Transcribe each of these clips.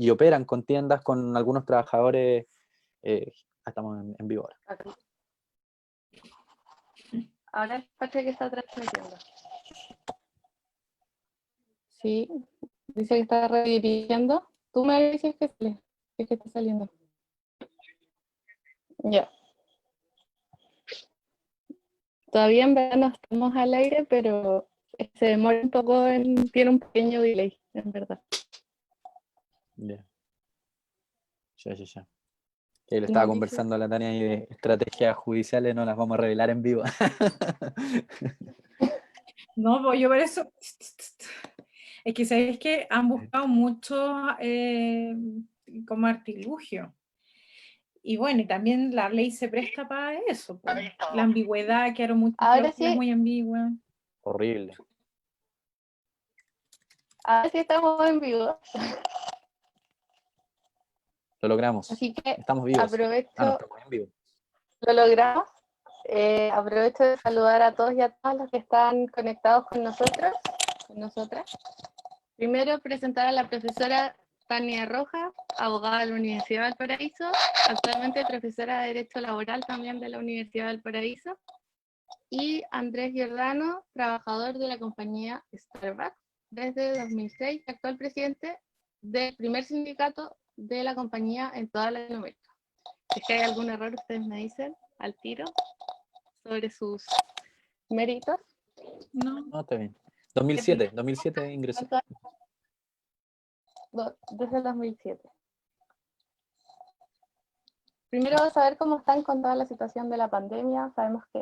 y operan con tiendas con algunos trabajadores. Estamos en vivo ahora. Acá. Ahora parece que está transmitiendo. Sí, dice que está redirigiendo. Tú me dices que sale, que está saliendo. Ya. Todavía en verdad no estamos al aire, pero se demora un poco, tiene un pequeño delay, en verdad. Yeah. Ya. Que le Tú estaba me dices. conversando a la Tania y de estrategias judiciales, no las vamos a revelar en vivo. No, pues yo por eso, es que sabéis que han buscado mucho como artilugio. Y bueno, y también la ley se presta para eso, pues. La ambigüedad, que muchas Ahora cláusulas sí, muy ambiguas. Horrible. ahora sí estamos en vivo. Lo logramos. Así que Estamos vivos. aprovecho, No estamos en vivo. lo logramos. Aprovecho de saludar a todos y a todas los que están conectados con nosotros, con nosotras. Primero presentar a la profesora Tania Rojas, abogada de la Universidad de Valparaíso, actualmente profesora de Derecho Laboral también de la Universidad de Valparaíso, y Andrés Giordano, trabajador de la compañía Starbucks desde 2006, actual presidente del primer sindicato de la compañía en toda Latinoamérica. Si es que hay algún error, ustedes me dicen al tiro sobre sus méritos. No, No, está bien. 2007 ingresé. Desde el 2007. Primero vamos a ver cómo están con toda la situación de la pandemia. Sabemos que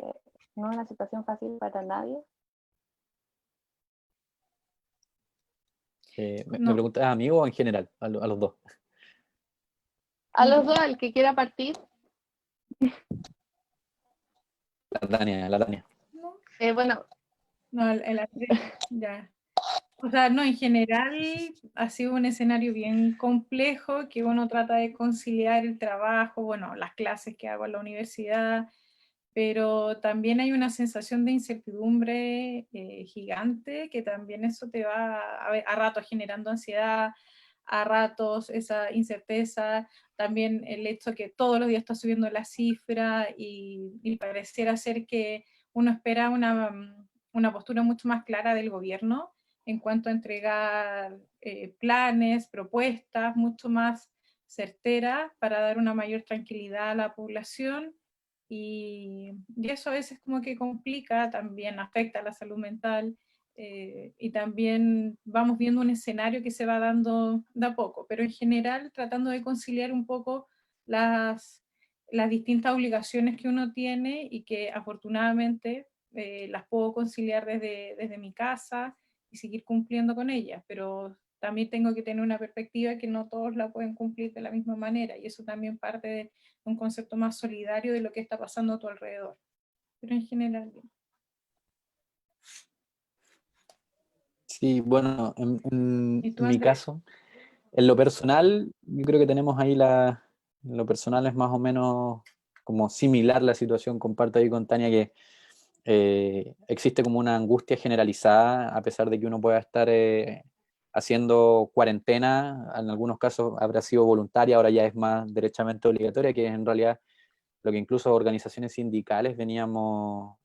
no es una situación fácil para nadie. Me no. preguntas a mí o en general, a los dos. A los dos, el que quiera partir. La Tania. Bueno, No, ya. O sea, no, en general ha sido un escenario bien complejo que uno trata de conciliar el trabajo, bueno, las clases que hago en la universidad, pero también hay una sensación de incertidumbre gigante, que también eso te va a ratos generando ansiedad, a ratos esa incerteza, también el hecho que todos los días está subiendo la cifra y pareciera ser que uno espera una postura mucho más clara del gobierno en cuanto a entregar planes, propuestas mucho más certeras para dar una mayor tranquilidad a la población. Y eso a veces como que complica, también afecta a la salud mental, y también vamos viendo un escenario que se va dando de a poco, pero en general tratando de conciliar un poco las distintas obligaciones que uno tiene y que afortunadamente las puedo conciliar desde mi casa y seguir cumpliendo con ellas, pero también tengo que tener una perspectiva que no todos la pueden cumplir de la misma manera, y eso también parte de un concepto más solidario de lo que está pasando a tu alrededor. Pero en general, bien. Sí, bueno, en ¿Y tú, mi Andrés? caso, en lo personal, yo creo que tenemos ahí en lo personal es más o menos como similar la situación, comparto ahí con Tania que existe como una angustia generalizada, a pesar de que uno pueda estar haciendo cuarentena, en algunos casos habrá sido voluntaria, ahora ya es más derechamente obligatoria, que es en realidad lo que incluso organizaciones sindicales veníamos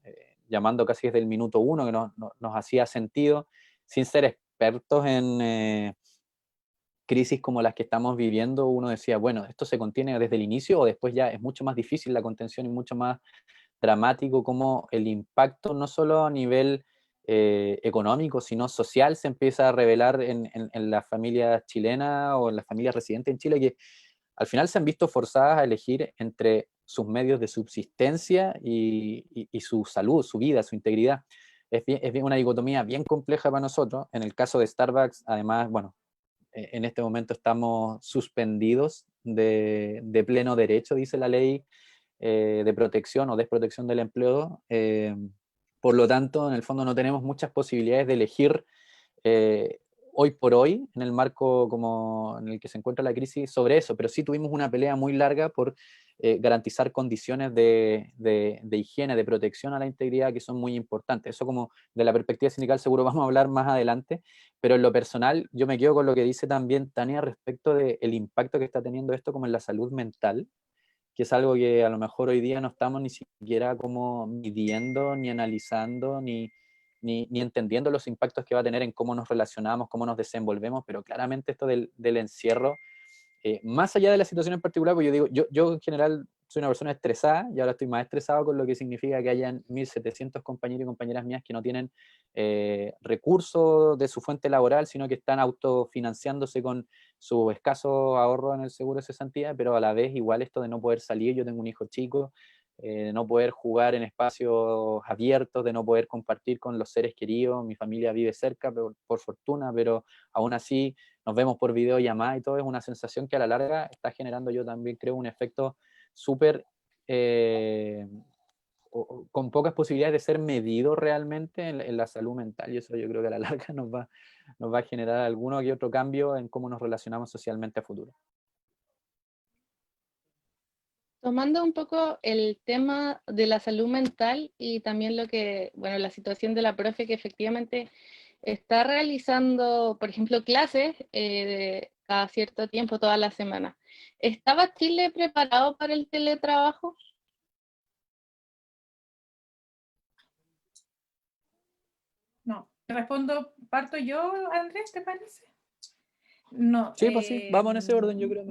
llamando casi desde el minuto uno, que nos hacía sentido, sin ser expertos en crisis como las que estamos viviendo. Uno decía, bueno, esto se contiene desde el inicio o después ya es mucho más difícil la contención y mucho más dramático como el impacto no solo a nivel económico, sino social se empieza a revelar en las familias chilenas o en las familias residentes en Chile, que al final se han visto forzadas a elegir entre sus medios de subsistencia y su salud, su vida, su integridad. Es bien una dicotomía bien compleja para nosotros. En el caso de Starbucks, además, bueno, en este momento estamos suspendidos de pleno derecho, dice la ley de protección o desprotección del empleo. Por lo tanto, en el fondo no tenemos muchas posibilidades de elegir hoy por hoy, en el marco como en el que se encuentra la crisis, sobre eso, pero sí tuvimos una pelea muy larga por garantizar condiciones de higiene, de protección a la integridad que son muy importantes. Eso como de la perspectiva sindical seguro vamos a hablar más adelante, pero en lo personal yo me quedo con lo que dice también Tania respecto del impacto que está teniendo esto como en la salud mental, que es algo que a lo mejor hoy día no estamos ni siquiera como midiendo, ni analizando, ni entendiendo los impactos que va a tener en cómo nos relacionamos, cómo nos desenvolvemos, pero claramente esto del encierro, más allá de la situación en particular, pues yo digo, yo en general soy una persona estresada y ahora estoy más estresado con lo que significa que hayan 1.700 compañeros y compañeras mías que no tienen recursos de su fuente laboral, sino que están autofinanciándose con su escaso ahorro en el seguro de cesantía, pero a la vez igual esto de no poder salir, yo tengo un hijo chico, de no poder jugar en espacios abiertos, de no poder compartir con los seres queridos, mi familia vive cerca, por fortuna, pero aún así nos vemos por videollamada y todo, es una sensación que a la larga está generando, yo también creo, un efecto súper con pocas posibilidades de ser medido realmente en la salud mental, y eso yo creo que a la larga nos va a generar alguno que otro cambio en cómo nos relacionamos socialmente a futuro. Tomando un poco el tema de la salud mental y también lo que, bueno, la situación de la profe que efectivamente está realizando, por ejemplo, clases cada cierto tiempo, toda la semana. ¿Estaba Chile preparado para el teletrabajo? No, respondo, parto yo, Andrés, ¿te parece? No, Sí, pues sí, vamos en ese orden, yo creo.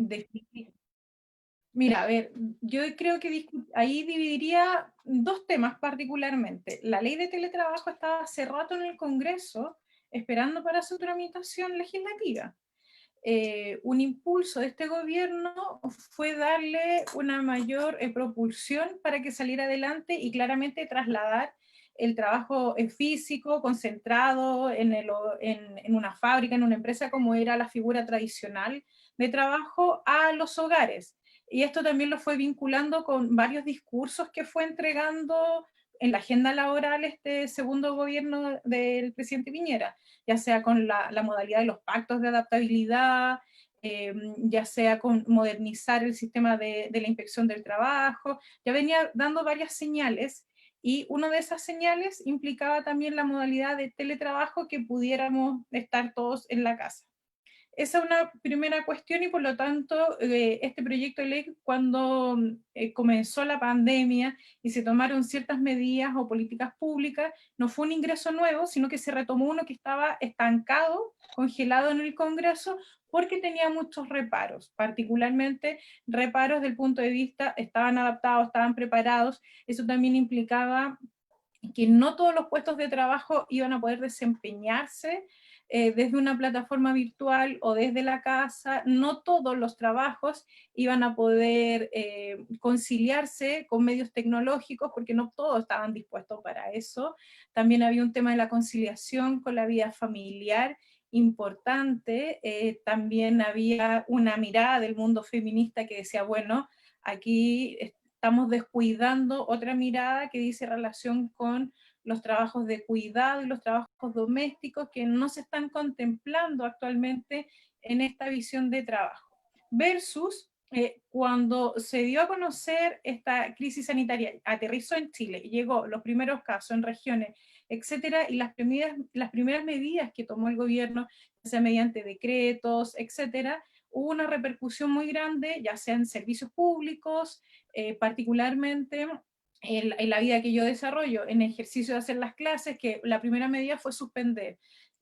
Mira, a ver, yo creo que ahí dividiría dos temas particularmente. La ley de teletrabajo estaba hace rato en el Congreso esperando para su tramitación legislativa. Un impulso de este gobierno fue darle una mayor propulsión para que saliera adelante y claramente trasladar el trabajo físico concentrado en una fábrica, en una empresa, como era la figura tradicional de trabajo, a los hogares. Y esto también lo fue vinculando con varios discursos que fue entregando en la agenda laboral este segundo gobierno del presidente Piñera, ya sea con la modalidad de los pactos de adaptabilidad, ya sea con modernizar el sistema de la inspección del trabajo, ya venía dando varias señales, y una de esas señales implicaba también la modalidad de teletrabajo, que pudiéramos estar todos en la casa. Esa es una primera cuestión, y por lo tanto este proyecto de ley, cuando comenzó la pandemia y se tomaron ciertas medidas o políticas públicas, no fue un ingreso nuevo, sino que se retomó uno que estaba estancado, congelado en el Congreso, porque tenía muchos reparos, particularmente reparos del punto de vista, estaban adaptados, estaban preparados. Eso también implicaba que no todos los puestos de trabajo iban a poder desempeñarse desde una plataforma virtual o desde la casa. No todos los trabajos iban a poder conciliarse con medios tecnológicos, porque no todos estaban dispuestos para eso. También había un tema de la conciliación con la vida familiar importante. También había una mirada del mundo feminista que decía, bueno, aquí estamos descuidando otra mirada que dice relación con los trabajos de cuidado y los trabajos domésticos, que no se están contemplando actualmente en esta visión de trabajo. Versus cuando se dio a conocer esta crisis sanitaria, aterrizó en Chile, llegó los primeros casos en regiones, etcétera, y las primeras medidas que tomó el gobierno, ya sea mediante decretos, etcétera, hubo una repercusión muy grande, ya sea en servicios públicos, particularmente en la vida que yo desarrollo, en ejercicio de hacer las clases, que la primera medida fue suspender.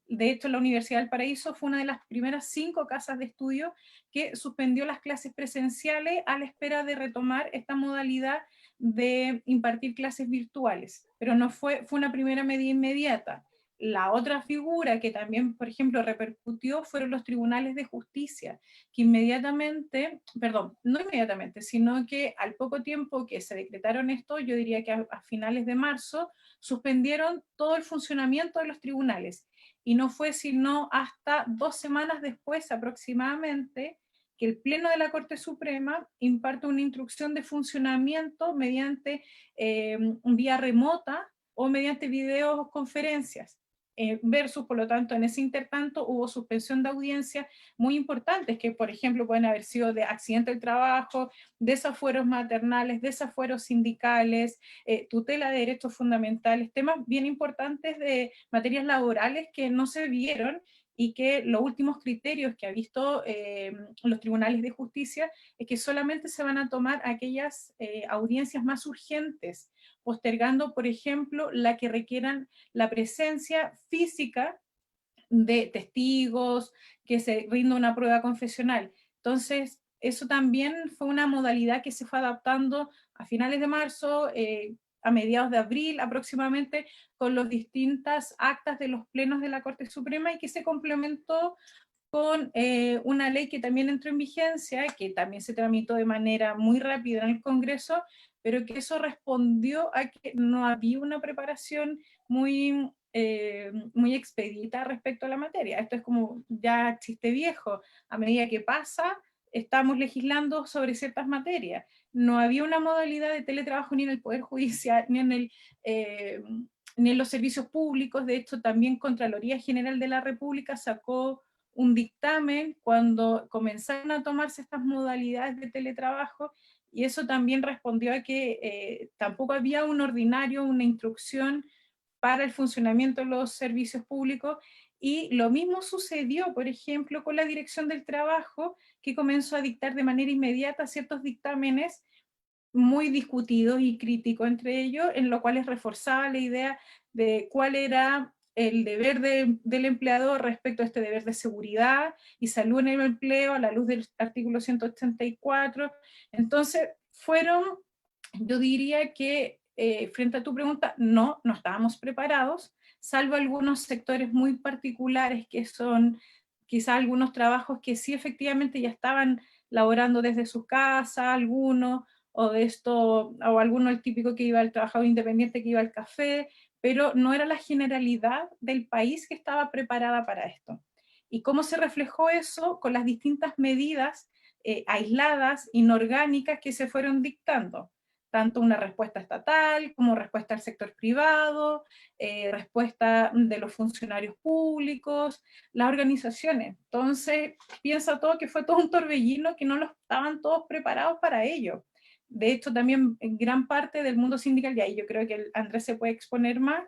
De hecho, la Universidad del Paraíso fue una de las primeras 5 casas de estudio que suspendió las clases presenciales a la espera de retomar esta modalidad de impartir clases virtuales, pero no fue una primera medida inmediata. La otra figura que también, por ejemplo, repercutió fueron los tribunales de justicia, que inmediatamente, perdón, no inmediatamente, sino que al poco tiempo que se decretaron esto, yo diría que a finales de marzo, suspendieron todo el funcionamiento de los tribunales. Y no fue sino hasta 2 semanas después aproximadamente que el Pleno de la Corte Suprema imparte una instrucción de funcionamiento mediante vía remota o mediante videoconferencias. versus, por lo tanto, en ese intertanto hubo suspensión de audiencias muy importantes, que por ejemplo pueden haber sido de accidente del trabajo, desafueros maternales, desafueros sindicales, tutela de derechos fundamentales, temas bien importantes de materias laborales que no se vieron, y que los últimos criterios que ha visto los tribunales de justicia es que solamente se van a tomar aquellas audiencias más urgentes, postergando, por ejemplo, la que requieran la presencia física de testigos, que se rinda una prueba confesional. Entonces, eso también fue una modalidad que se fue adaptando a finales de marzo, a mediados de abril aproximadamente, con las distintas actas de los plenos de la Corte Suprema, y que se complementó con una ley que también entró en vigencia, que también se tramitó de manera muy rápida en el Congreso, pero que eso respondió a que no había una preparación muy expedita respecto a la materia. Esto es como ya chiste viejo. A medida que pasa, estamos legislando sobre ciertas materias. No había una modalidad de teletrabajo ni en el Poder Judicial, ni en los servicios públicos. De hecho, también Contraloría General de la República sacó un dictamen cuando comenzaron a tomarse estas modalidades de teletrabajo, y eso también respondió a que tampoco había un ordinario, una instrucción para el funcionamiento de los servicios públicos. Y lo mismo sucedió, por ejemplo, con la Dirección del Trabajo, que comenzó a dictar de manera inmediata ciertos dictámenes muy discutidos y críticos entre ellos, en los cuales reforzaba la idea de cuál era el deber del empleador respecto a este deber de seguridad y salud en el empleo a la luz del artículo 184. Entonces, yo diría que frente a tu pregunta, no estábamos preparados, salvo algunos sectores muy particulares que son quizá algunos trabajos que sí efectivamente ya estaban laborando desde su casa, algunos, o alguno el típico que iba, el trabajador independiente que iba al café, pero no era la generalidad del país que estaba preparada para esto. ¿Y cómo se reflejó eso? Con las distintas medidas aisladas, inorgánicas que se fueron dictando, tanto una respuesta estatal como respuesta al sector privado, respuesta de los funcionarios públicos, las organizaciones. Entonces, piensa todo que fue todo un torbellino, que no lo estaban todos preparados para ello. De hecho, también en gran parte del mundo sindical, y ahí yo creo que Andrés se puede exponer más,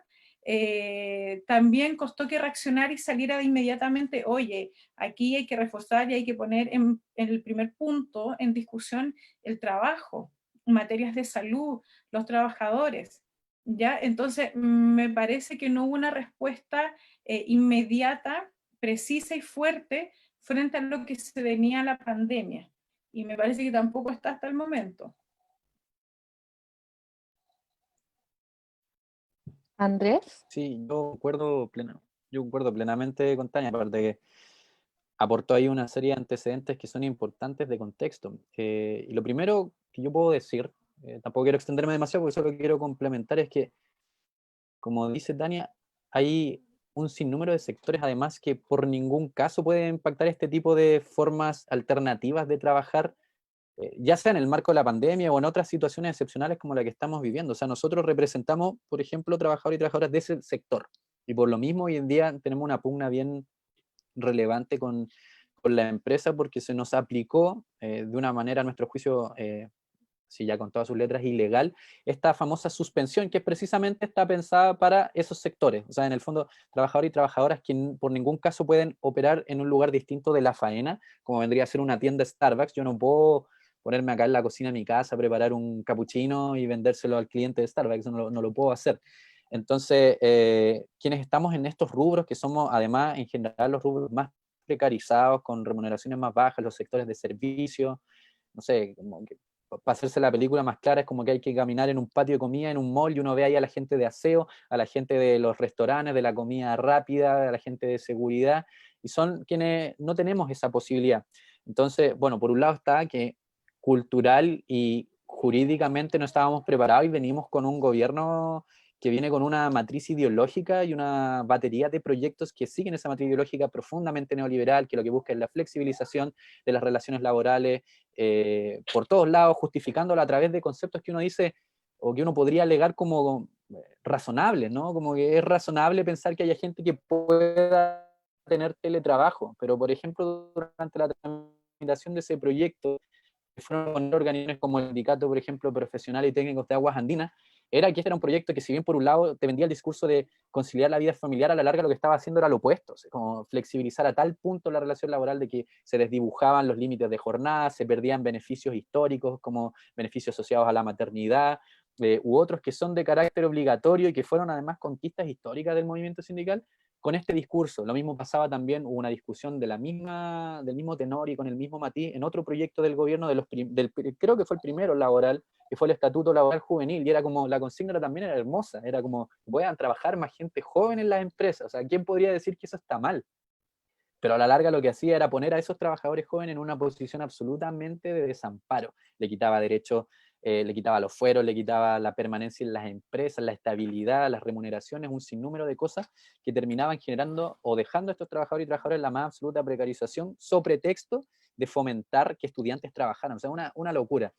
también costó que reaccionar y saliera de inmediatamente, oye, aquí hay que reforzar y hay que poner en el primer punto en discusión el trabajo, materias de salud, los trabajadores, ¿ya? Entonces, me parece que no hubo una respuesta inmediata, precisa y fuerte frente a lo que se venía la pandemia. Y me parece que tampoco está hasta el momento. Andrés. Sí, yo concuerdo plenamente con Tania, aparte que aportó ahí una serie de antecedentes que son importantes de contexto. Y lo primero que yo puedo decir, tampoco quiero extenderme demasiado porque solo quiero complementar, es que, como dice Tania, hay un sinnúmero de sectores además que por ningún caso pueden impactar este tipo de formas alternativas de trabajar, ya sea en el marco de la pandemia o en otras situaciones excepcionales como la que estamos viviendo. O sea, nosotros representamos, por ejemplo, trabajadores y trabajadoras de ese sector. Y por lo mismo hoy en día tenemos una pugna bien relevante con la empresa porque se nos aplicó de una manera, a nuestro juicio, sí, ya con todas sus letras, ilegal, esta famosa suspensión que precisamente está pensada para esos sectores. O sea, en el fondo, trabajadores y trabajadoras que por ningún caso pueden operar en un lugar distinto de la faena, como vendría a ser una tienda Starbucks. Yo no puedo ponerme acá en la cocina de mi casa, preparar un capuchino y vendérselo al cliente de Starbucks, no lo puedo hacer. Entonces, quienes estamos en estos rubros, que somos además en general los rubros más precarizados, con remuneraciones más bajas, los sectores de servicio, no sé, como que para hacerse la película más clara, es como que hay que caminar en un patio de comida, en un mall, y uno ve ahí a la gente de aseo, a la gente de los restaurantes, de la comida rápida, a la gente de seguridad, y son quienes no tenemos esa posibilidad. Entonces, bueno, por un lado está que cultural y jurídicamente no estábamos preparados y venimos con un gobierno que viene con una matriz ideológica y una batería de proyectos que siguen esa matriz ideológica profundamente neoliberal, que lo que busca es la flexibilización de las relaciones laborales por todos lados, justificándolo a través de conceptos que uno dice, o que uno podría alegar como razonables, ¿no? Como que es razonable pensar que haya gente que pueda tener teletrabajo, pero por ejemplo, durante la tramitación de ese proyecto, que fueron con organizaciones como el sindicato, por ejemplo, profesional y técnicos de aguas andinas, era que este era un proyecto que, si bien por un lado te vendía el discurso de conciliar la vida familiar, a la larga lo que estaba haciendo era lo opuesto, o sea, como flexibilizar a tal punto la relación laboral de que se desdibujaban los límites de jornada, se perdían beneficios históricos como beneficios asociados a la maternidad, u otros que son de carácter obligatorio y que fueron además conquistas históricas del movimiento sindical, con este discurso. Lo mismo pasaba también, hubo una discusión del mismo tenor y con el mismo matiz en otro proyecto del gobierno, creo que fue el primero laboral, que fue el Estatuto Laboral Juvenil, y era como, la consigna también era hermosa, era como, puedan trabajar más gente joven en las empresas, o sea, ¿quién podría decir que eso está mal? Pero a la larga lo que hacía era poner a esos trabajadores jóvenes en una posición absolutamente de desamparo. Le quitaba derechos, le quitaba los fueros, le quitaba la permanencia en las empresas, la estabilidad, las remuneraciones, un sinnúmero de cosas que terminaban generando o dejando a estos trabajadores y trabajadoras en la más absoluta precarización, sobre pretexto de fomentar que estudiantes trabajaran. O sea, una locura.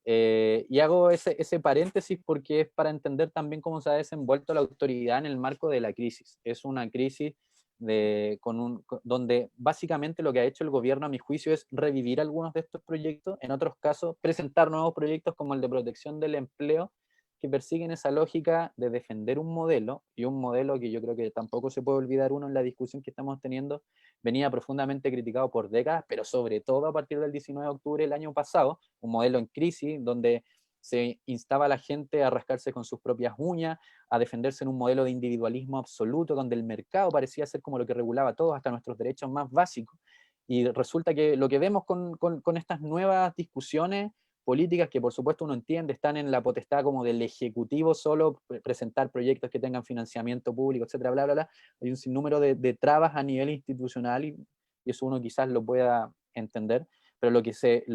Y hago ese paréntesis porque es para entender también cómo se ha desenvuelto la autoridad en el marco de la crisis. Es una crisis donde básicamente lo que ha hecho el gobierno, a mi juicio, es revivir algunos de estos proyectos, en otros casos presentar nuevos proyectos como el de protección del empleo, que persiguen esa lógica de defender un modelo, y un modelo que yo creo que tampoco se puede olvidar uno en la discusión que estamos teniendo, venía profundamente criticado por décadas, pero sobre todo a partir del 19 de octubre del año pasado, un modelo en crisis, donde se instaba a la gente a rascarse con sus propias uñas, a defenderse en un modelo de individualismo absoluto, donde el mercado parecía ser como lo que regulaba todo, hasta nuestros derechos más básicos. Y resulta que lo que vemos con estas nuevas discusiones políticas, que por supuesto uno entiende, están en la potestad como del Ejecutivo solo, presentar proyectos que tengan financiamiento público, etcétera, bla, bla, bla. Hay un sinnúmero de trabas a nivel institucional y eso uno quizás lo pueda entender, pero lo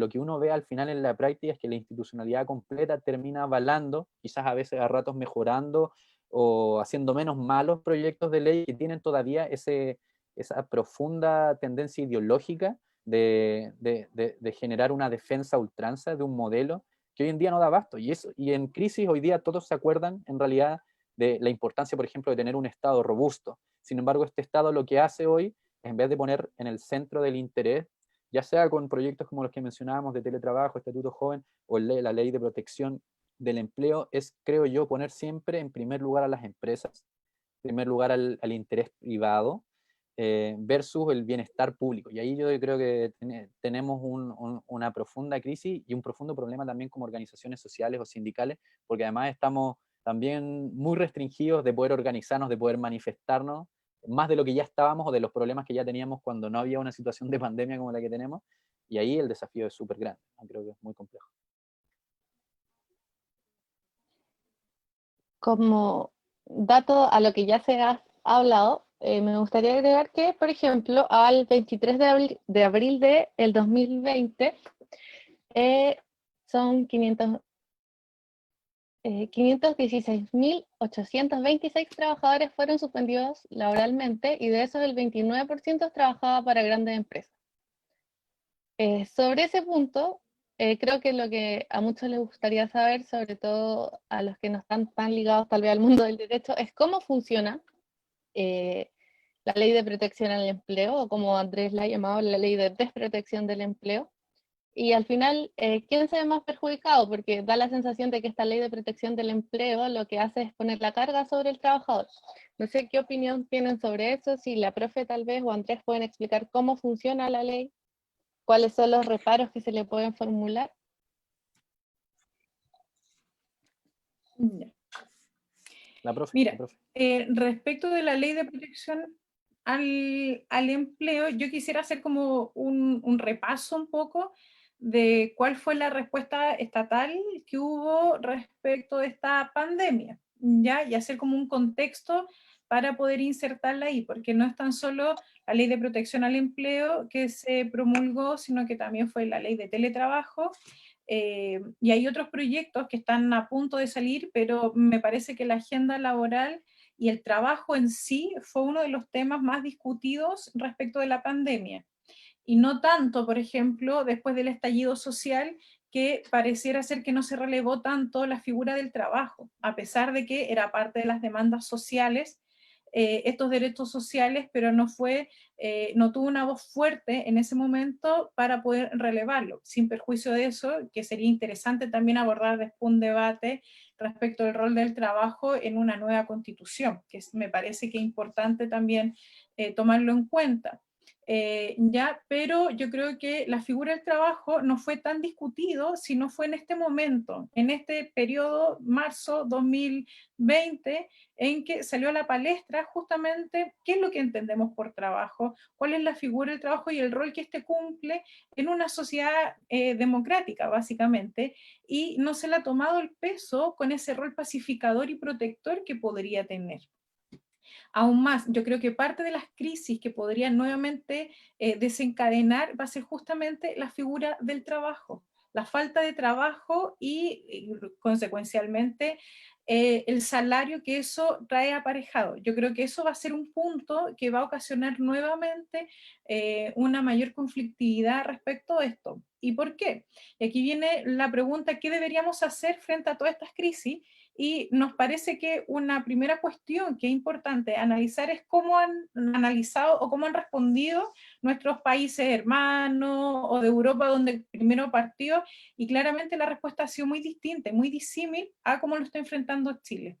que uno ve al final en la práctica es que la institucionalidad completa termina avalando, quizás a veces a ratos mejorando o haciendo menos malos proyectos de ley que tienen todavía esa profunda tendencia ideológica de generar una defensa a ultranza de un modelo que hoy en día no da abasto. Y en crisis hoy día todos se acuerdan en realidad de la importancia, por ejemplo, de tener un Estado robusto. Sin embargo, este Estado lo que hace hoy, en vez de poner en el centro del interés, ya sea con proyectos como los que mencionábamos de teletrabajo, Estatuto Joven o la ley de protección del empleo, es, creo yo, poner siempre en primer lugar a las empresas, en primer lugar al interés privado, versus el bienestar público. Y ahí yo creo que tenemos una profunda crisis y un profundo problema también como organizaciones sociales o sindicales, porque además estamos también muy restringidos de poder organizarnos, de poder manifestarnos, más de lo que ya estábamos o de los problemas que ya teníamos cuando no había una situación de pandemia como la que tenemos, y ahí el desafío es súper grande, ¿no? Creo que es muy complejo. Como dato a lo que ya se ha hablado, me gustaría agregar que, por ejemplo, al 23 de abril del 2020, son 516.826 trabajadores fueron suspendidos laboralmente, y de esos el 29% trabajaba para grandes empresas. Sobre ese punto, creo que lo que a muchos les gustaría saber, sobre todo a los que no están tan ligados tal vez al mundo del derecho, es cómo funciona la ley de protección al empleo, o como Andrés la ha llamado, la ley de desprotección del empleo. Y al final, ¿quién se ve más perjudicado? Porque da la sensación de que esta ley de protección del empleo lo que hace es poner la carga sobre el trabajador. No sé qué opinión tienen sobre eso, si la profe tal vez o Andrés pueden explicar cómo funciona la ley, cuáles son los reparos que se le pueden formular. La profe. Mira, la profe. Respecto de la ley de protección al empleo, yo quisiera hacer como un repaso un poco de cuál fue la respuesta estatal que hubo respecto de esta pandemia, ¿ya? Y hacer como un contexto para poder insertarla ahí, porque no es tan solo la ley de protección al empleo que se promulgó, sino que también fue la ley de teletrabajo, y hay otros proyectos que están a punto de salir, pero me parece que la agenda laboral y el trabajo en sí fue uno de los temas más discutidos respecto de la pandemia. Y no tanto, por ejemplo, después del estallido social, que pareciera ser que no se relevó tanto la figura del trabajo, a pesar de que era parte de las demandas sociales, estos derechos sociales, pero no tuvo una voz fuerte en ese momento para poder relevarlo. Sin perjuicio de eso, que sería interesante también abordar después un debate respecto al rol del trabajo en una nueva constitución, que me parece que es importante también tomarlo en cuenta. Pero yo creo que la figura del trabajo no fue tan discutido si no fue en este momento, en este periodo, marzo 2020, en que salió a la palestra justamente qué es lo que entendemos por trabajo, cuál es la figura del trabajo y el rol que éste cumple en una sociedad democrática, básicamente, y no se le ha tomado el peso con ese rol pacificador y protector que podría tener. Aún más, yo creo que parte de las crisis que podrían nuevamente desencadenar va a ser justamente la figura del trabajo, la falta de trabajo y consecuencialmente el salario que eso trae aparejado. Yo creo que eso va a ser un punto que va a ocasionar nuevamente una mayor conflictividad respecto a esto. ¿Y por qué? Y aquí viene la pregunta, ¿qué deberíamos hacer frente a todas estas crisis? Y nos parece que una primera cuestión que es importante analizar es cómo han analizado o cómo han respondido nuestros países hermanos o de Europa donde primero partió, y claramente la respuesta ha sido muy distinta, muy disímil a cómo lo está enfrentando Chile.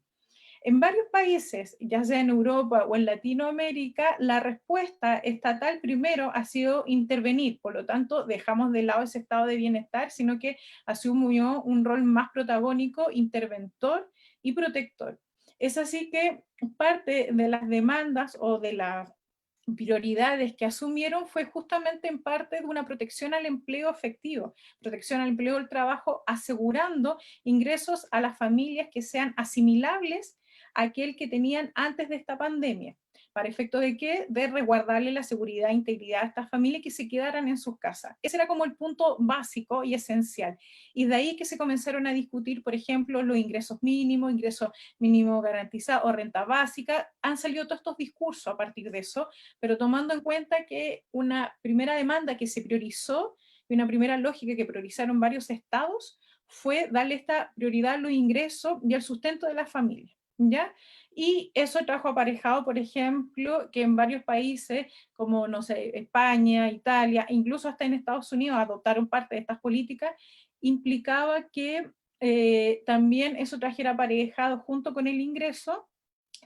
En varios países, ya sea en Europa o en Latinoamérica, la respuesta estatal primero ha sido intervenir, por lo tanto dejamos de lado ese estado de bienestar, sino que asumió un rol más protagónico, interventor y protector. Es así que parte de las demandas o de las prioridades que asumieron fue justamente en parte de una protección al empleo efectivo, protección al empleo del trabajo, asegurando ingresos a las familias que sean asimilables a aquel que tenían antes de esta pandemia. ¿Para efecto de qué? De resguardarle la seguridad e integridad a estas familias que se quedaran en sus casas. Ese era como el punto básico y esencial. Y de ahí que se comenzaron a discutir, por ejemplo, los ingresos mínimos, ingresos mínimo garantizado o renta básica. Han salido todos estos discursos a partir de eso, pero tomando en cuenta que una primera demanda que se priorizó y una primera lógica que priorizaron varios estados fue darle esta prioridad a los ingresos y al sustento de las familias, ¿ya? Y eso trajo aparejado, por ejemplo, que en varios países, como, no sé, España, Italia, incluso hasta en Estados Unidos, adoptaron parte de estas políticas, implicaba que también eso trajera aparejado junto con el ingreso,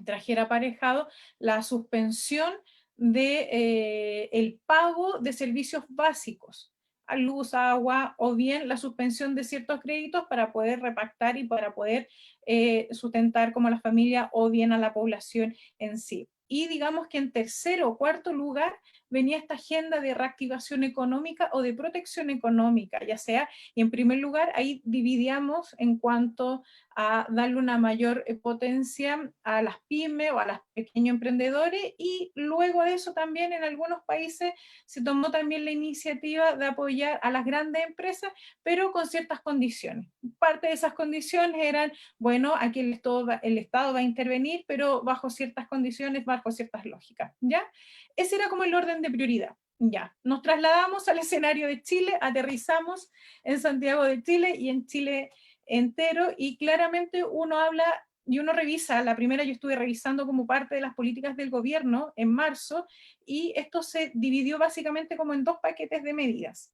trajera aparejado la suspensión de el pago de servicios básicos, a luz, agua, o bien la suspensión de ciertos créditos para poder repactar y para poder sustentar como a la familia o bien a la población en sí. Y digamos que en tercer o cuarto lugar venía esta agenda de reactivación económica o de protección económica, ya sea, y en primer lugar ahí dividíamos en cuanto a darle una mayor potencia a las pymes o a los pequeños emprendedores, y luego de eso también en algunos países se tomó también la iniciativa de apoyar a las grandes empresas, pero con ciertas condiciones. Parte de esas condiciones eran, bueno, aquí el Estado va a intervenir, pero bajo ciertas condiciones, bajo ciertas lógicas, ¿ya? Ese era como el orden de prioridad. Ya, nos trasladamos al escenario de Chile, aterrizamos en Santiago de Chile y en Chile entero, y claramente uno habla y uno revisa, la primera yo estuve revisando como parte de las políticas del gobierno en marzo, y esto se dividió básicamente como en dos paquetes de medidas.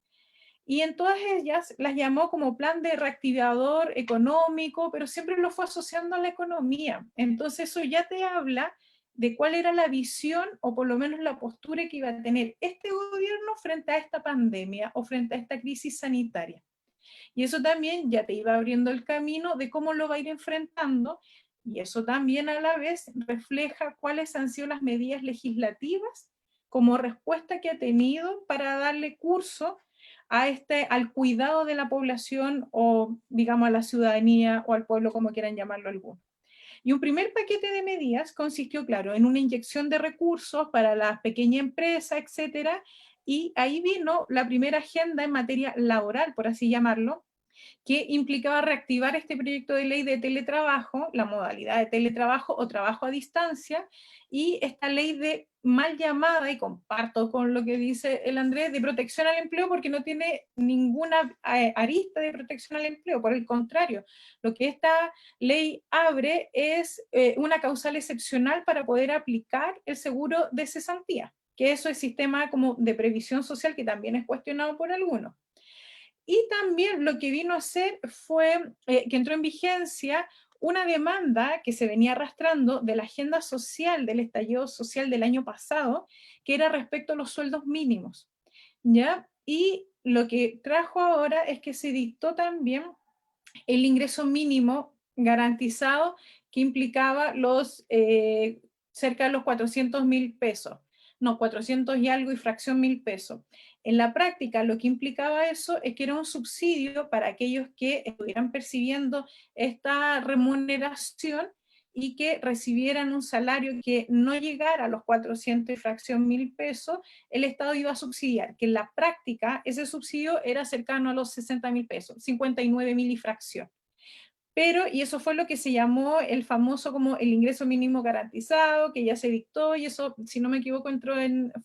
Y en todas ellas las llamó como plan de reactivador económico, pero siempre lo fue asociando a la economía. Entonces eso ya te habla de cuál era la visión o por lo menos la postura que iba a tener este gobierno frente a esta pandemia o frente a esta crisis sanitaria. Y eso también ya te iba abriendo el camino de cómo lo va a ir enfrentando, y eso también a la vez refleja cuáles han sido las medidas legislativas como respuesta que ha tenido para darle curso a al cuidado de la población o digamos a la ciudadanía o al pueblo, como quieran llamarlo algunos. Y un primer paquete de medidas consistió, claro, en una inyección de recursos para las pequeñas empresas, etcétera, y ahí vino la primera agenda en materia laboral, por así llamarlo, que implicaba reactivar este proyecto de ley de teletrabajo, la modalidad de teletrabajo o trabajo a distancia, y esta ley de mal llamada, y comparto con lo que dice el Andrés, de protección al empleo, porque no tiene ninguna arista de protección al empleo, por el contrario, lo que esta ley abre es una causal excepcional para poder aplicar el seguro de cesantía, que eso es sistema como de previsión social que también es cuestionado por algunos. Y también lo que vino a hacer fue que entró en vigencia una demanda que se venía arrastrando de la agenda social, del estallido social del año pasado, que era respecto a los sueldos mínimos, ¿ya? Y lo que trajo ahora es que se dictó también el ingreso mínimo garantizado, que implicaba cerca de los 400.000 pesos, no, 400 y algo y fracción mil pesos. En la práctica, lo que implicaba eso es que era un subsidio para aquellos que estuvieran percibiendo esta remuneración y que recibieran un salario que no llegara a los 400 y fracción mil pesos, el Estado iba a subsidiar, que en la práctica ese subsidio era cercano a los 60.000 pesos, 59.000 y fracción. Pero, y eso fue lo que se llamó el famoso como el ingreso mínimo garantizado, que ya se dictó, y eso, si no me equivoco,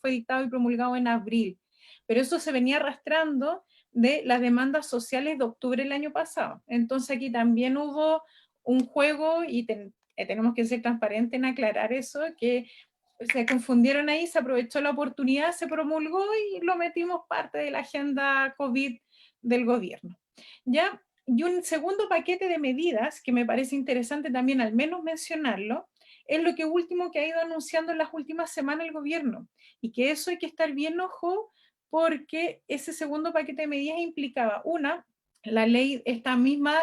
fue dictado y promulgado en abril. Pero eso se venía arrastrando de las demandas sociales de octubre del año pasado. Entonces aquí también hubo un juego, y tenemos que ser transparentes en aclarar eso, que se confundieron ahí, se aprovechó la oportunidad, se promulgó y lo metimos parte de la agenda COVID del gobierno. ¿Ya? Y un segundo paquete de medidas que me parece interesante también al menos mencionarlo, es lo que último que ha ido anunciando en las últimas semanas el gobierno, y que eso hay que estar bien ojo, porque ese segundo paquete de medidas implicaba la ley esta misma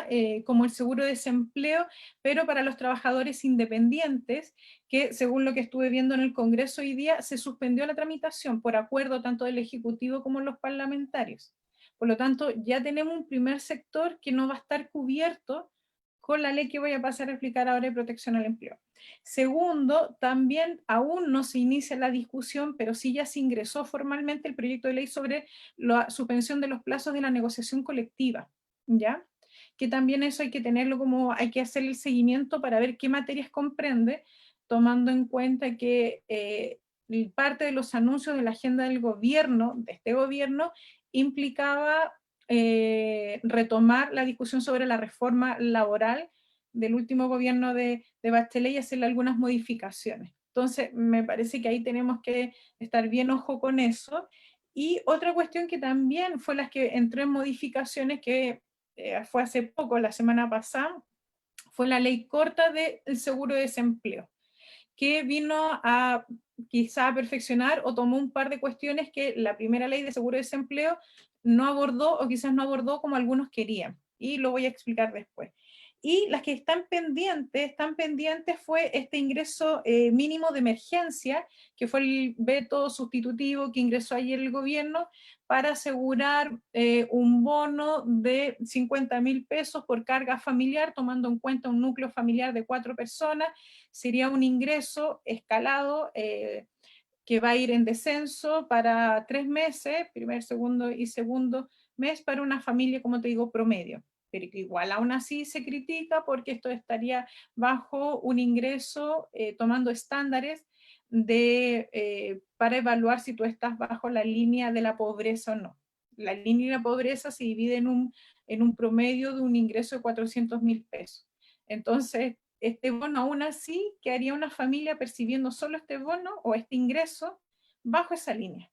como el seguro de desempleo, pero para los trabajadores independientes, que según lo que estuve viendo en el Congreso hoy día, se suspendió la tramitación por acuerdo tanto del Ejecutivo como los parlamentarios. Por lo tanto, ya tenemos un primer sector que no va a estar cubierto con la ley que voy a pasar a explicar ahora de protección al empleo. Segundo, también aún no se inicia la discusión, pero sí ya se ingresó formalmente el proyecto de ley sobre la suspensión de los plazos de la negociación colectiva, ¿ya? Que también eso hay que tenerlo como, hay que hacer el seguimiento para ver qué materias comprende, tomando en cuenta que parte de los anuncios de la agenda del gobierno, de este gobierno, implicaba retomar la discusión sobre la reforma laboral del último gobierno de Bachelet y hacerle algunas modificaciones. Entonces, me parece que ahí tenemos que estar bien ojo con eso. Y otra cuestión que también fue la que entró en modificaciones, que fue hace poco, la semana pasada, fue la ley corta del seguro de desempleo, que vino a quizá a perfeccionar o tomó un par de cuestiones que la primera ley de seguro de desempleo no abordó, o quizás no abordó como algunos querían, y lo voy a explicar después. Y las que están pendientes fue este ingreso mínimo de emergencia, que fue el veto sustitutivo que ingresó ayer el gobierno para asegurar un bono de 50.000 pesos por carga familiar, tomando en cuenta un núcleo familiar de 4 personas. Sería un ingreso escalado que va a ir en descenso para 3 meses, primer, segundo y segundo mes, para una familia, como te digo, promedio. Pero que igual aún así se critica porque esto estaría bajo un ingreso tomando estándares para evaluar si tú estás bajo la línea de la pobreza o no. La línea de la pobreza se divide en un promedio de un ingreso de 400.000 pesos. Entonces, este bono aún así quedaría una familia percibiendo solo este bono o este ingreso bajo esa línea.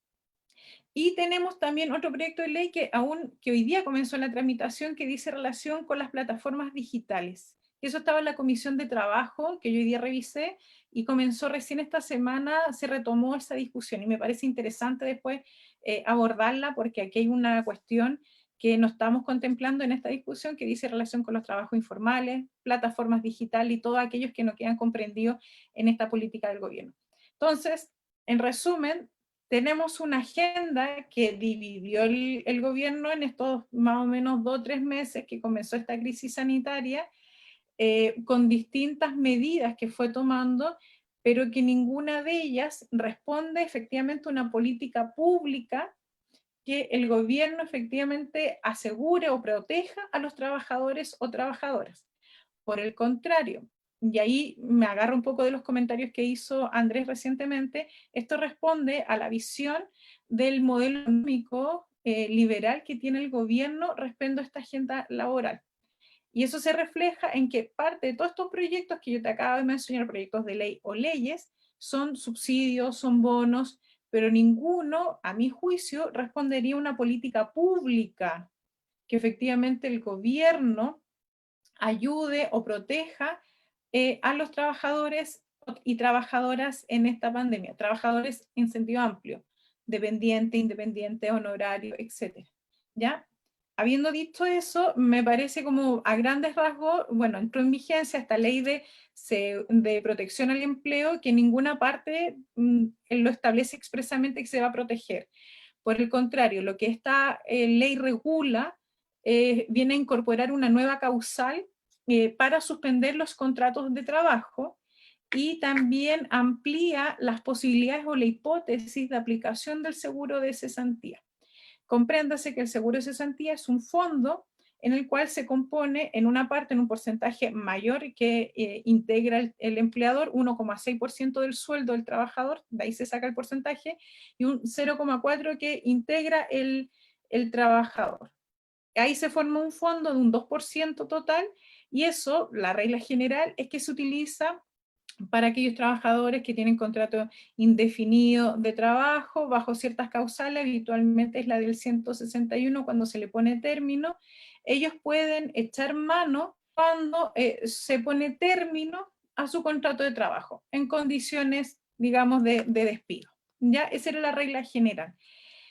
Y tenemos también otro proyecto de ley que hoy día comenzó la tramitación, que dice relación con las plataformas digitales. Eso estaba en la Comisión de Trabajo, que yo hoy día revisé, y comenzó recién esta semana, se retomó esa discusión, y me parece interesante después abordarla, porque aquí hay una cuestión que no estamos contemplando en esta discusión, que dice relación con los trabajos informales, plataformas digitales y todos aquellos que no quedan comprendidos en esta política del gobierno. Entonces, en resumen, tenemos una agenda que dividió el gobierno en estos más o menos 2 o 3 meses que comenzó esta crisis sanitaria, con distintas medidas que fue tomando, pero que ninguna de ellas responde efectivamente a una política pública que el gobierno efectivamente asegure o proteja a los trabajadores o trabajadoras. Por el contrario, y ahí me agarro un poco de los comentarios que hizo Andrés recientemente, esto responde a la visión del modelo económico liberal que tiene el gobierno respecto a esta agenda laboral. Y eso se refleja en que parte de todos estos proyectos que yo te acabo de mencionar, proyectos de ley o leyes, son subsidios, son bonos, pero ninguno, a mi juicio, respondería a una política pública que efectivamente el gobierno ayude o proteja a los trabajadores y trabajadoras en esta pandemia, trabajadores en sentido amplio, dependiente, independiente, honorario, etc. ¿Ya? Habiendo dicho eso, me parece como a grandes rasgos, bueno, entró en vigencia esta ley de protección al empleo, que en ninguna parte lo establece expresamente que se va a proteger. Por el contrario, lo que esta ley regula viene a incorporar una nueva causal para suspender los contratos de trabajo, y también amplía las posibilidades o la hipótesis de aplicación del seguro de cesantía. Compréndase que el seguro de cesantía es un fondo en el cual se compone en una parte, en un porcentaje mayor que integra el empleador, 1,6% del sueldo del trabajador, de ahí se saca el porcentaje, y un 0,4% que integra el trabajador. Ahí se forma un fondo de un 2% total, y eso, la regla general, es que se utiliza para aquellos trabajadores que tienen contrato indefinido de trabajo bajo ciertas causales, habitualmente es la del 161 cuando se le pone término. Ellos pueden echar mano cuando se pone término a su contrato de trabajo, en condiciones, digamos, de despido. ¿Ya? Esa era la regla general.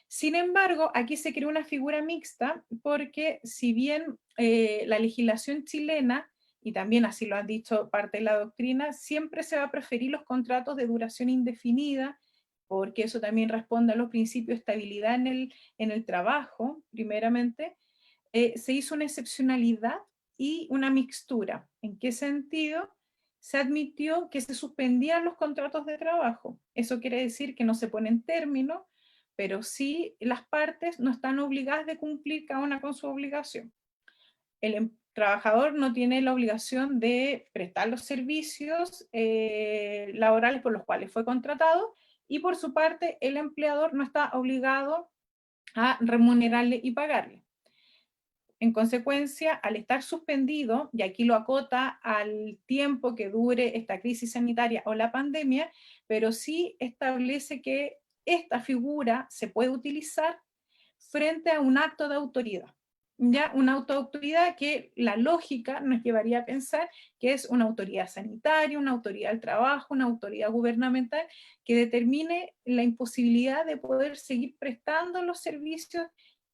Sin embargo, aquí se creó una figura mixta porque si bien la legislación chilena, y también así lo han dicho parte de la doctrina, siempre se va a preferir los contratos de duración indefinida, porque eso también responde a los principios de estabilidad en el trabajo, primeramente, se hizo una excepcionalidad y una mixtura. ¿En qué sentido? Se admitió que se suspendían los contratos de trabajo. Eso quiere decir que no se ponen términos, pero sí las partes no están obligadas de cumplir cada una con su obligación. El trabajador no tiene la obligación de prestar los servicios laborales por los cuales fue contratado, y por su parte el empleador no está obligado a remunerarle y pagarle. En consecuencia, al estar suspendido, y aquí lo acota al tiempo que dure esta crisis sanitaria o la pandemia, pero sí establece que esta figura se puede utilizar frente a un acto de autoridad. Ya, una autoridad que la lógica nos llevaría a pensar que es una autoridad sanitaria, una autoridad del trabajo, una autoridad gubernamental que determine la imposibilidad de poder seguir prestando los servicios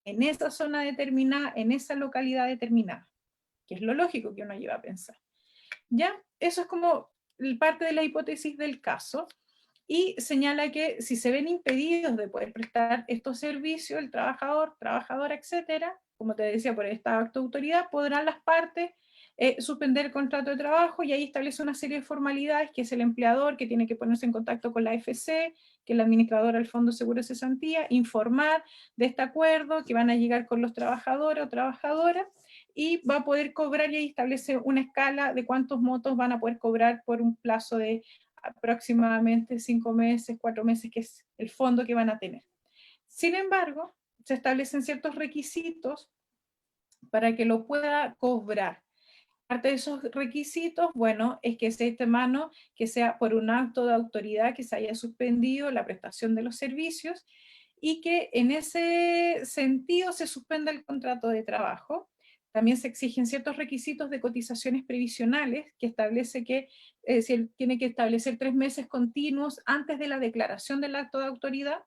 en esa zona determinada, en esa localidad determinada, que es lo lógico que uno lleva a pensar. ¿Ya? Eso es como parte de la hipótesis del caso, y señala que si se ven impedidos de poder prestar estos servicios, el trabajador, trabajadora, etcétera, como te decía, por esta acto de autoridad, podrán las partes suspender el contrato de trabajo, y ahí establece una serie de formalidades, que es el empleador que tiene que ponerse en contacto con la AFC, que es la administradora del Fondo de Seguro de Cesantía, informar de este acuerdo, que van a llegar con los trabajadores o trabajadoras, y va a poder cobrar, y ahí establece una escala de cuántos montos van a poder cobrar por un plazo de aproximadamente 5 meses, 4 meses, que es el fondo que van a tener. Sin embargo, se establecen ciertos requisitos para que lo pueda cobrar. Parte de esos requisitos, bueno, es que se esté mano, que sea por un acto de autoridad que se haya suspendido la prestación de los servicios, y que en ese sentido se suspenda el contrato de trabajo. También se exigen ciertos requisitos de cotizaciones previsionales, que establece que tiene que establecer 3 meses continuos antes de la declaración del acto de autoridad,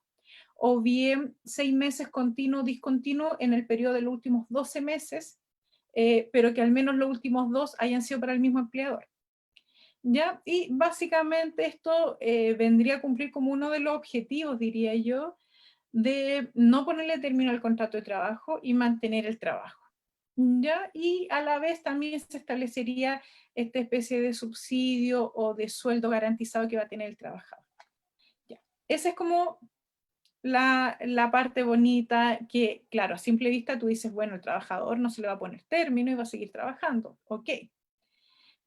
o bien 6 meses continuo o discontinuo en el periodo de los últimos 12 meses, pero que al menos los últimos 2 hayan sido para el mismo empleador. ¿Ya? Y básicamente esto vendría a cumplir como uno de los objetivos, diría yo, de no ponerle término al contrato de trabajo y mantener el trabajo. ¿Ya? Y a la vez también se establecería esta especie de subsidio o de sueldo garantizado que va a tener el trabajador. ¿Ya? Esa es como la parte bonita que, claro, a simple vista tú dices, bueno, el trabajador no se le va a poner término y va a seguir trabajando, ok.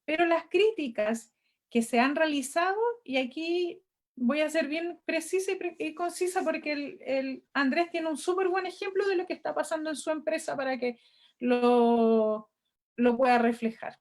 Pero las críticas que se han realizado, y aquí voy a ser bien precisa y concisa porque el Andrés tiene un súper buen ejemplo de lo que está pasando en su empresa para que lo pueda reflejar.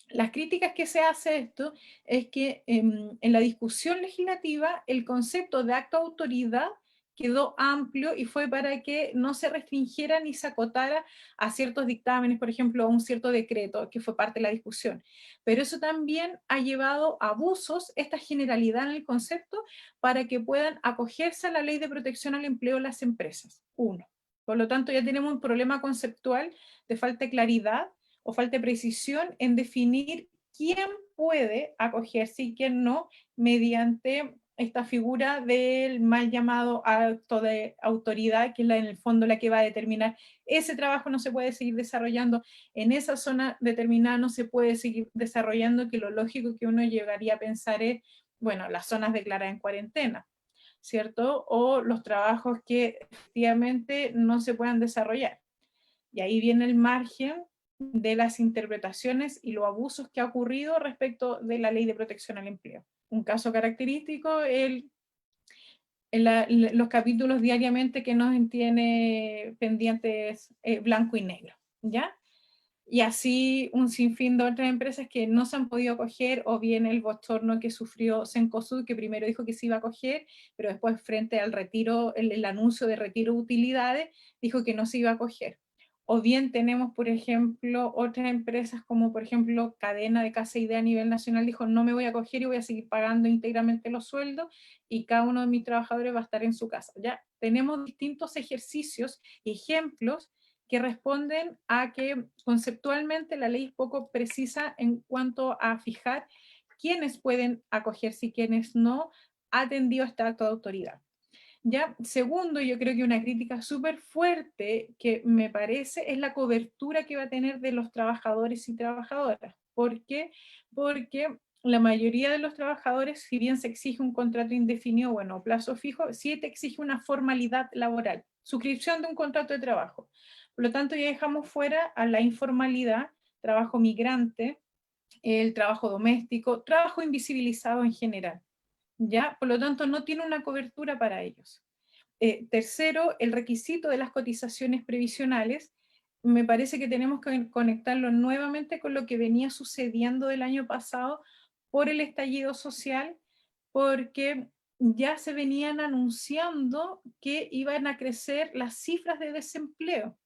Las críticas que se hace esto es que en la discusión legislativa el concepto de acto de autoridad quedó amplio y fue para que no se restringiera ni se acotara a ciertos dictámenes, por ejemplo, a un cierto decreto, que fue parte de la discusión. Pero eso también ha llevado a abusos, esta generalidad en el concepto, para que puedan acogerse a la ley de protección al empleo las empresas. Uno. Por lo tanto, ya tenemos un problema conceptual de falta de claridad o falta de precisión en definir quién puede acogerse y quién no mediante esta figura del mal llamado acto de autoridad, que es en el fondo la que va a determinar ese trabajo no se puede seguir desarrollando, en esa zona determinada no se puede seguir desarrollando, que lo lógico que uno llegaría a pensar es, bueno, las zonas declaradas en cuarentena, ¿cierto? O los trabajos que efectivamente no se puedan desarrollar. Y ahí viene el margen de las interpretaciones y los abusos que ha ocurrido respecto de la ley de protección al empleo. Un caso característico, los capítulos diariamente que nos tiene pendientes blanco y negro, ¿ya? Y así un sinfín de otras empresas que no se han podido acoger, o bien el bochorno que sufrió Cencosud, que primero dijo que se iba a acoger, pero después frente al retiro, el anuncio de retiro de utilidades, dijo que no se iba a acoger. O bien tenemos, por ejemplo, otras empresas como, por ejemplo, Cadena de Casa Idea a nivel nacional, dijo no me voy a acoger y voy a seguir pagando íntegramente los sueldos y cada uno de mis trabajadores va a estar en su casa. Ya tenemos distintos ejercicios y ejemplos que responden a que conceptualmente la ley es poco precisa en cuanto a fijar quiénes pueden acogerse y quiénes no, atendido a este acto de autoridad. Ya, segundo, yo creo que una crítica súper fuerte que me parece es la cobertura que va a tener de los trabajadores y trabajadoras. ¿Por qué? Porque la mayoría de los trabajadores, si bien se exige un contrato indefinido, bueno, plazo fijo, sí te exige una formalidad laboral, suscripción de un contrato de trabajo. Por lo tanto, ya dejamos fuera a la informalidad, trabajo migrante, el trabajo doméstico, trabajo invisibilizado en general. ¿Ya? Por lo tanto, no tiene una cobertura para ellos. Tercero, el requisito de las cotizaciones previsionales, me parece que tenemos que conectarlo nuevamente con lo que venía sucediendo del año pasado por el estallido social, porque ya se venían anunciando que iban a crecer las cifras de desempleo.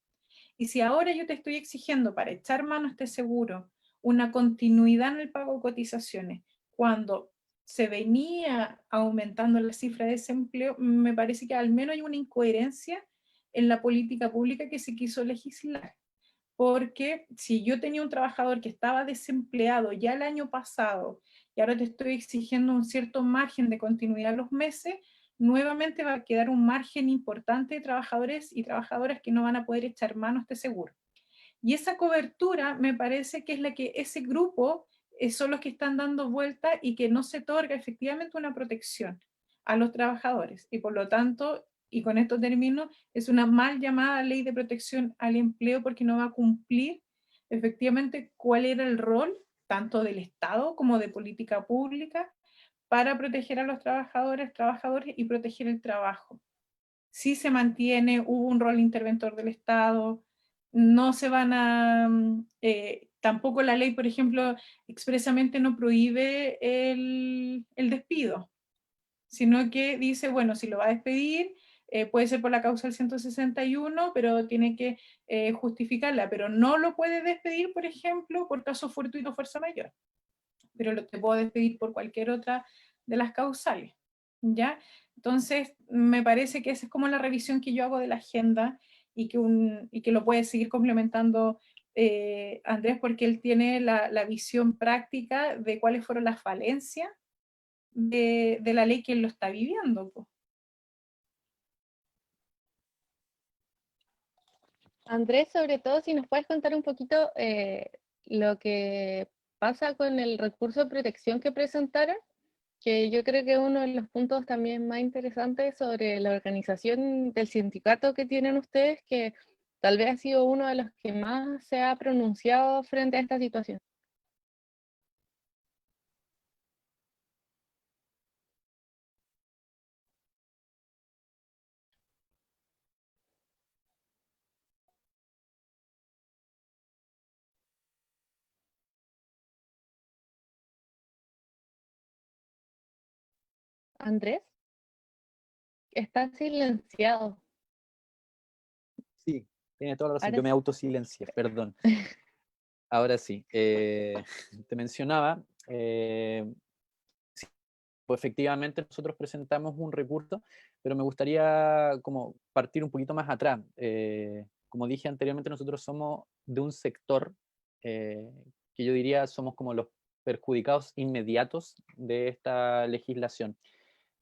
Y si ahora yo te estoy exigiendo para echar mano a este seguro una continuidad en el pago de cotizaciones, cuando se venía aumentando la cifra de desempleo, me parece que al menos hay una incoherencia en la política pública que se quiso legislar. Porque si yo tenía un trabajador que estaba desempleado ya el año pasado y ahora te estoy exigiendo un cierto margen de continuidad a los meses, nuevamente va a quedar un margen importante de trabajadores y trabajadoras que no van a poder echar mano a este seguro. Y esa cobertura me parece que es la que ese grupo son los que están dando vuelta y que no se otorga efectivamente una protección a los trabajadores. Y por lo tanto, y con esto termino, es una mal llamada ley de protección al empleo porque no va a cumplir efectivamente cuál era el rol tanto del Estado como de política pública para proteger a los trabajadores y proteger el trabajo. Sí se mantiene, hubo un rol interventor del Estado, no se van a, tampoco la ley, por ejemplo, expresamente no prohíbe el despido, sino que dice, bueno, si lo va a despedir, puede ser por la causa del 161, pero tiene que justificarla, pero no lo puede despedir, por ejemplo, por caso fortuito o fuerza mayor, pero te puedo despedir por cualquier otra de las causales, ¿ya? Entonces, me parece que esa es como la revisión que yo hago de la agenda y que lo puede seguir complementando Andrés, porque él tiene la visión práctica de cuáles fueron las falencias de la ley que él lo está viviendo. Po. Andrés, sobre todo, si nos puedes contar un poquito lo que pasa con el recurso de protección que presentaron, que yo creo que es uno de los puntos también más interesantes sobre la organización del sindicato que tienen ustedes, que tal vez ha sido uno de los que más se ha pronunciado frente a esta situación. Andrés, está silenciado. Sí, tiene toda la razón, Ahora yo me sí. autosilencié, perdón. Ahora sí, te mencionaba, sí, pues efectivamente nosotros presentamos un recurso, pero me gustaría como partir un poquito más atrás. Como dije anteriormente, nosotros somos de un sector eh, que yo diría somos como los perjudicados inmediatos de esta legislación.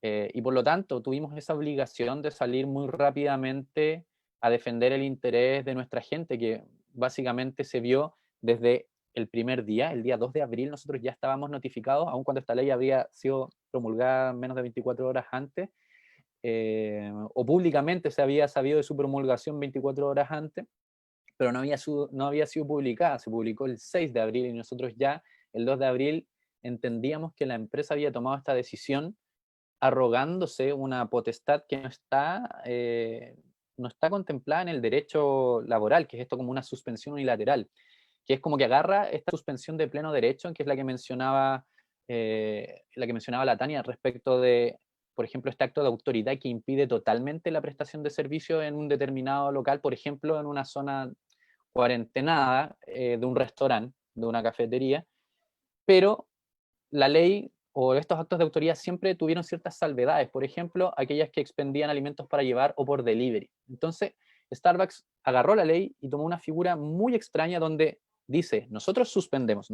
Y por lo tanto tuvimos esa obligación de salir muy rápidamente a defender el interés de nuestra gente, que básicamente se vio desde el primer día, el día 2 de abril, nosotros ya estábamos notificados, aun cuando esta ley había sido promulgada menos de 24 horas antes, o públicamente se había sabido de su promulgación 24 horas antes, pero no había sido publicada, se publicó el 6 de abril y nosotros ya el 2 de abril entendíamos que la empresa había tomado esta decisión arrogándose una potestad que no está contemplada en el derecho laboral, que es esto como una suspensión unilateral, que es como que agarra esta suspensión de pleno derecho, que es la que mencionaba la Tania respecto de, por ejemplo, este acto de autoridad que impide totalmente la prestación de servicio en un determinado local, por ejemplo, en una zona cuarentenada de un restaurante, de una cafetería, pero la ley o estos actos de autoridad siempre tuvieron ciertas salvedades, por ejemplo, aquellas que expendían alimentos para llevar o por delivery. Entonces, Starbucks agarró la ley y tomó una figura muy extraña donde dice, nosotros suspendemos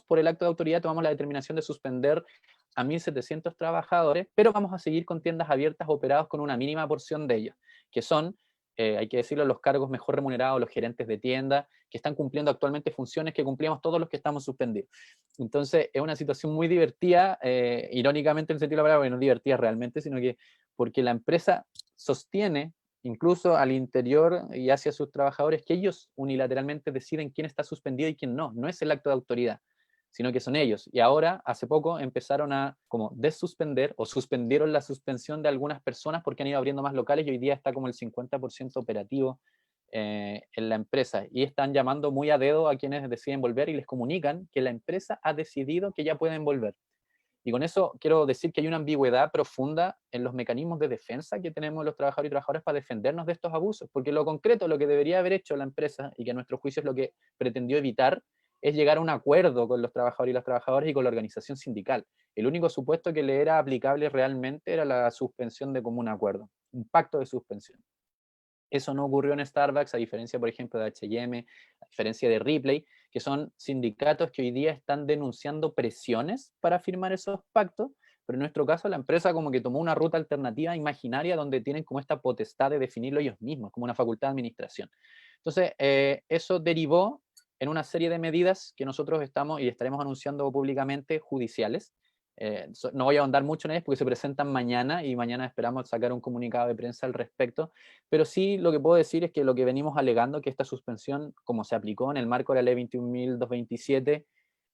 por el acto de autoridad, tomamos la determinación de suspender a 1.700 trabajadores, pero vamos a seguir con tiendas abiertas operados con una mínima porción de ellos, que son, hay que decirlo, los cargos mejor remunerados, los gerentes de tienda, que están cumpliendo actualmente funciones que cumplíamos todos los que estamos suspendidos. Entonces es una situación muy divertida, irónicamente en el sentido de la palabra, porque no es divertida realmente, sino que porque la empresa sostiene, incluso al interior y hacia sus trabajadores, que ellos unilateralmente deciden quién está suspendido y quién no. No es el acto de autoridad, sino que son ellos. Y ahora, hace poco, empezaron a como desuspender o suspendieron la suspensión de algunas personas porque han ido abriendo más locales y hoy día está como el 50% operativo en la empresa y están llamando muy a dedo a quienes deciden volver y les comunican que la empresa ha decidido que ya pueden volver. Y con eso quiero decir que hay una ambigüedad profunda en los mecanismos de defensa que tenemos los trabajadores y trabajadoras para defendernos de estos abusos, porque lo concreto, lo que debería haber hecho la empresa y que a nuestro juicio es lo que pretendió evitar, es llegar a un acuerdo con los trabajadores y las trabajadoras y con la organización sindical. El único supuesto que le era aplicable realmente era la suspensión de común acuerdo, un pacto de suspensión. Eso no ocurrió en Starbucks, a diferencia, por ejemplo, de H&M, a diferencia de Ripley, que son sindicatos que hoy día están denunciando presiones para firmar esos pactos, pero en nuestro caso la empresa como que tomó una ruta alternativa imaginaria donde tienen como esta potestad de definirlo ellos mismos, como una facultad de administración. Entonces, eso derivó en una serie de medidas que nosotros estamos y estaremos anunciando públicamente judiciales. No voy a ahondar mucho en ellas porque se presentan mañana y mañana esperamos sacar un comunicado de prensa al respecto, pero sí lo que puedo decir es que lo que venimos alegando, que esta suspensión, como se aplicó en el marco de la ley 21.227,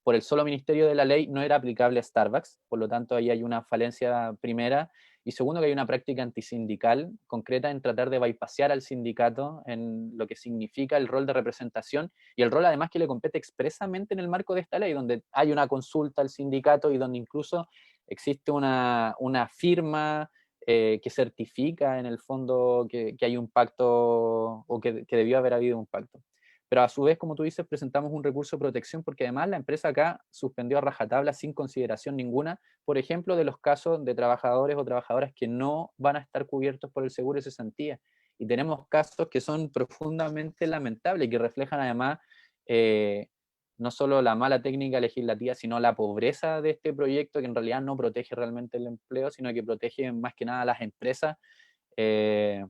por el solo ministerio de la ley no era aplicable a Starbucks, por lo tanto ahí hay una falencia primera, y segundo que hay una práctica antisindical concreta en tratar de bypassear al sindicato en lo que significa el rol de representación y el rol además que le compete expresamente en el marco de esta ley, donde hay una consulta al sindicato y donde incluso existe una firma que certifica en el fondo que hay un pacto o que debió haber habido un pacto. Pero a su vez, como tú dices, presentamos un recurso de protección porque además la empresa acá suspendió a rajatabla sin consideración ninguna, por ejemplo, de los casos de trabajadores o trabajadoras que no van a estar cubiertos por el seguro de cesantía. Y tenemos casos que son profundamente lamentables y que reflejan además no solo la mala técnica legislativa, sino la pobreza de este proyecto que en realidad no protege realmente el empleo, sino que protege más que nada a las empresas eh,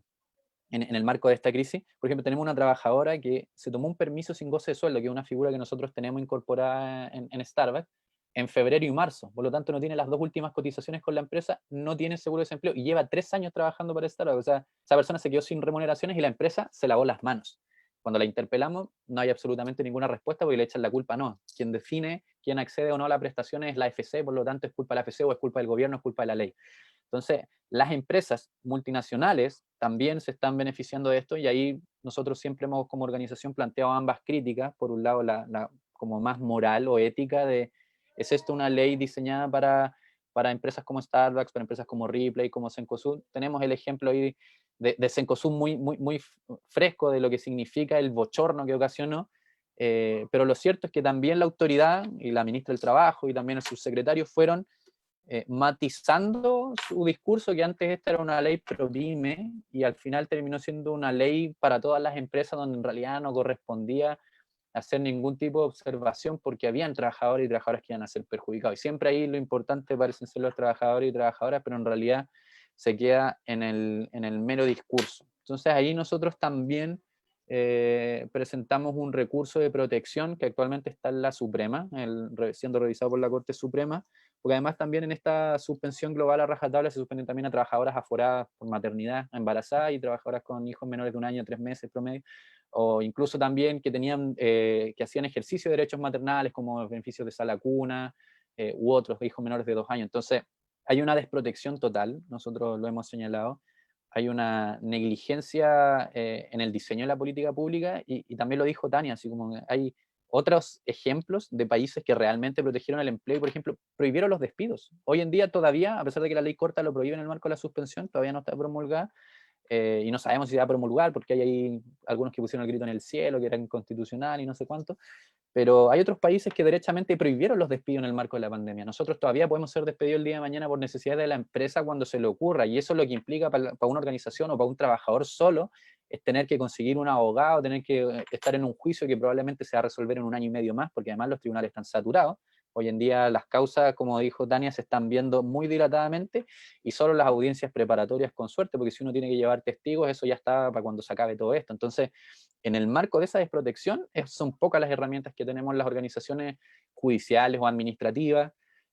en el marco de esta crisis. Por ejemplo, tenemos una trabajadora que se tomó un permiso sin goce de sueldo, que es una figura que nosotros tenemos incorporada en Starbucks, en febrero y marzo, por lo tanto no tiene las 2 últimas cotizaciones con la empresa, no tiene seguro de desempleo y lleva 3 años trabajando para Starbucks. O sea, esa persona se quedó sin remuneraciones y la empresa se lavó las manos. Cuando la interpelamos, no hay absolutamente ninguna respuesta porque le echan la culpa, no. Quien define quién accede o no a la prestación es la AFC, por lo tanto es culpa de la AFC o es culpa del gobierno, es culpa de la ley. Entonces, las empresas multinacionales también se están beneficiando de esto y ahí nosotros siempre hemos como organización planteado ambas críticas. Por un lado, la como más moral o ética de, ¿es esto una ley diseñada para empresas como Starbucks, para empresas como Ripley, como Cencosud? Tenemos el ejemplo ahí de Cencosud muy fresco de lo que significa el bochorno que ocasionó, pero lo cierto es que también la autoridad y la ministra del Trabajo y también el subsecretario fueron matizando su discurso, que antes esta era una ley pro pyme y al final terminó siendo una ley para todas las empresas donde en realidad no correspondía hacer ningún tipo de observación porque habían trabajadores y trabajadoras que iban a ser perjudicados. Y siempre ahí lo importante parecen ser los trabajadores y trabajadoras, pero en realidad se queda en el mero discurso. Entonces ahí nosotros también presentamos un recurso de protección que actualmente está en la Suprema, siendo revisado por la Corte Suprema, porque además también en esta suspensión global a rajatabla se suspenden también a trabajadoras aforadas por maternidad, embarazadas y trabajadoras con hijos menores de 1 año, 3 meses promedio, o incluso también que tenían, que hacían ejercicio de derechos maternales como los beneficios de sala cuna u otros hijos menores de 2 años. Entonces hay una desprotección total, nosotros lo hemos señalado, hay una negligencia en el diseño de la política pública y también lo dijo Tania, así como hay otros ejemplos de países que realmente protegieron el empleo y, por ejemplo, prohibieron los despidos. Hoy en día todavía, a pesar de que la ley corta lo prohíbe en el marco de la suspensión, todavía no está promulgada, y no sabemos si se va a promulgar porque hay ahí algunos que pusieron el grito en el cielo, que era inconstitucional y no sé cuánto, pero hay otros países que derechamente prohibieron los despidos en el marco de la pandemia. Nosotros todavía podemos ser despedidos el día de mañana por necesidad de la empresa cuando se le ocurra, y eso es lo que implica para una organización o para un trabajador solo, es tener que conseguir un abogado, tener que estar en un juicio que probablemente se va a resolver en 1 año y medio más, porque además los tribunales están saturados. Hoy en día las causas, como dijo Tania, se están viendo muy dilatadamente y solo las audiencias preparatorias con suerte, porque si uno tiene que llevar testigos, eso ya está para cuando se acabe todo esto. Entonces, en el marco de esa desprotección, son pocas las herramientas que tenemos las organizaciones judiciales o administrativas.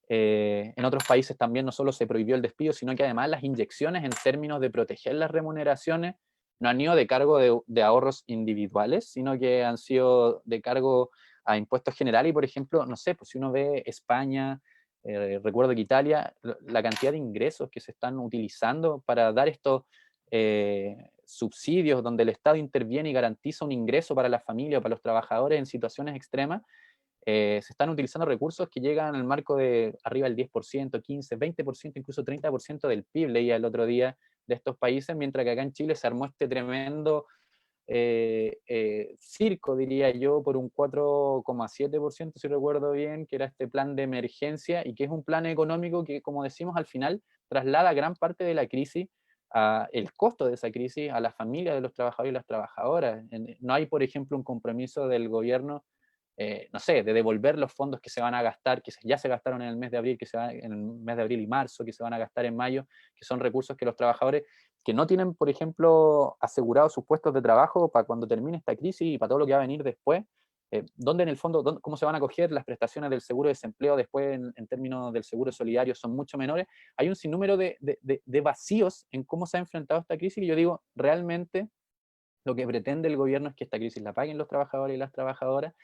En otros países también no solo se prohibió el despido, sino que además las inyecciones en términos de proteger las remuneraciones no han ido de cargo de ahorros individuales, sino que han sido de cargo a impuestos generales. Y por ejemplo, no sé, pues si uno ve España, recuerdo que Italia, la cantidad de ingresos que se están utilizando para dar estos subsidios donde el Estado interviene y garantiza un ingreso para la familia o para los trabajadores en situaciones extremas, se están utilizando recursos que llegan al marco de arriba del 10%, 15%, 20%, incluso 30% del PIB, leía el otro día, de estos países, mientras que acá en Chile se armó este tremendo circo, diría yo, por un 4,7%, si recuerdo bien, que era este plan de emergencia y que es un plan económico que, como decimos, al final traslada gran parte de la crisis, el costo de esa crisis a las familias de los trabajadores y las trabajadoras. No hay, por ejemplo, un compromiso del gobierno, no sé, de devolver los fondos que se van a gastar, que ya se gastaron en el mes de abril, en el mes de abril y marzo, que se van a gastar en mayo, que son recursos que los trabajadores que no tienen, por ejemplo, asegurados sus puestos de trabajo para cuando termine esta crisis y para todo lo que va a venir después, ¿dónde en el fondo, cómo se van a acoger las prestaciones del seguro de desempleo después en términos del seguro solidario son mucho menores? Hay un sinnúmero de vacíos en cómo se ha enfrentado esta crisis y yo digo, realmente lo que pretende el gobierno es que esta crisis la paguen los trabajadores y las trabajadoras,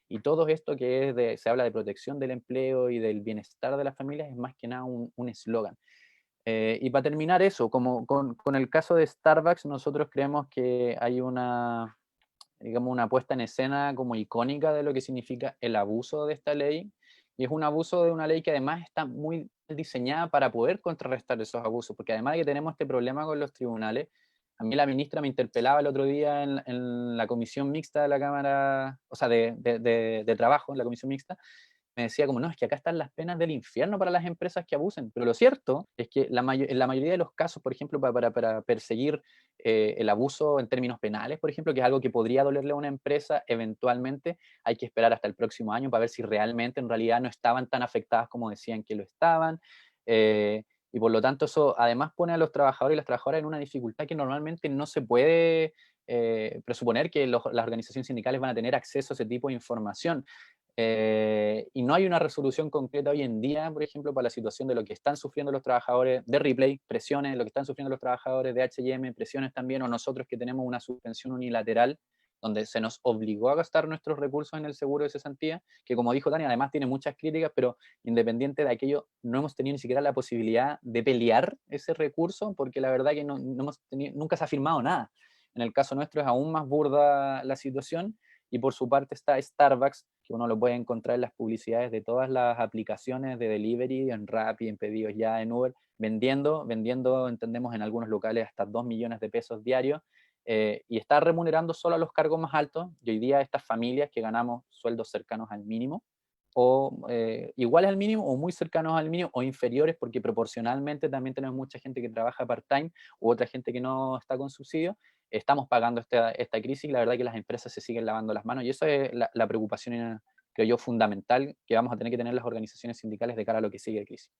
y todo esto que se habla de protección del empleo y del bienestar de las familias es más que nada un eslogan. Y para terminar eso, como con el caso de Starbucks, nosotros creemos que hay una, digamos, una puesta en escena como icónica de lo que significa el abuso de esta ley, y es un abuso de una ley que además está muy diseñada para poder contrarrestar esos abusos, porque además de que tenemos este problema con los tribunales, a mí la ministra me interpelaba el otro día en la comisión mixta de la Cámara, o sea, de Trabajo, en la comisión mixta, me decía como, no, es que acá están las penas del infierno para las empresas que abusen. Pero lo cierto es que en la mayoría de los casos, por ejemplo, para perseguir el abuso en términos penales, por ejemplo, que es algo que podría dolerle a una empresa, eventualmente hay que esperar hasta el próximo año para ver si realmente en realidad no estaban tan afectadas como decían que lo estaban. Y por lo tanto eso además pone a los trabajadores y las trabajadoras en una dificultad que normalmente no se puede presuponer que las organizaciones sindicales van a tener acceso a ese tipo de información. Y no hay una resolución concreta hoy en día, por ejemplo, para la situación de lo que están sufriendo los trabajadores de Ripley, presiones, lo que están sufriendo los trabajadores de H&M, presiones también, o nosotros que tenemos una suspensión unilateral, donde se nos obligó a gastar nuestros recursos en el seguro de cesantía, que como dijo Tania, además tiene muchas críticas, pero independiente de aquello, no hemos tenido ni siquiera la posibilidad de pelear ese recurso, porque la verdad que no hemos tenido, nunca se ha firmado nada. En el caso nuestro es aún más burda la situación, y por su parte está Starbucks, que uno lo puede encontrar en las publicidades de todas las aplicaciones de delivery, en Rappi, en Pedidos Ya, en Uber, vendiendo, entendemos en algunos locales hasta 2 millones de pesos diarios, y está remunerando solo a los cargos más altos, y hoy día estas familias que ganamos sueldos cercanos al mínimo, o iguales al mínimo, o muy cercanos al mínimo, o inferiores, porque proporcionalmente también tenemos mucha gente que trabaja part-time, u otra gente que no está con subsidio, estamos pagando esta crisis, y la verdad que las empresas se siguen lavando las manos, y eso es la preocupación, creo yo, fundamental que vamos a tener que tener las organizaciones sindicales de cara a lo que sigue de crisis.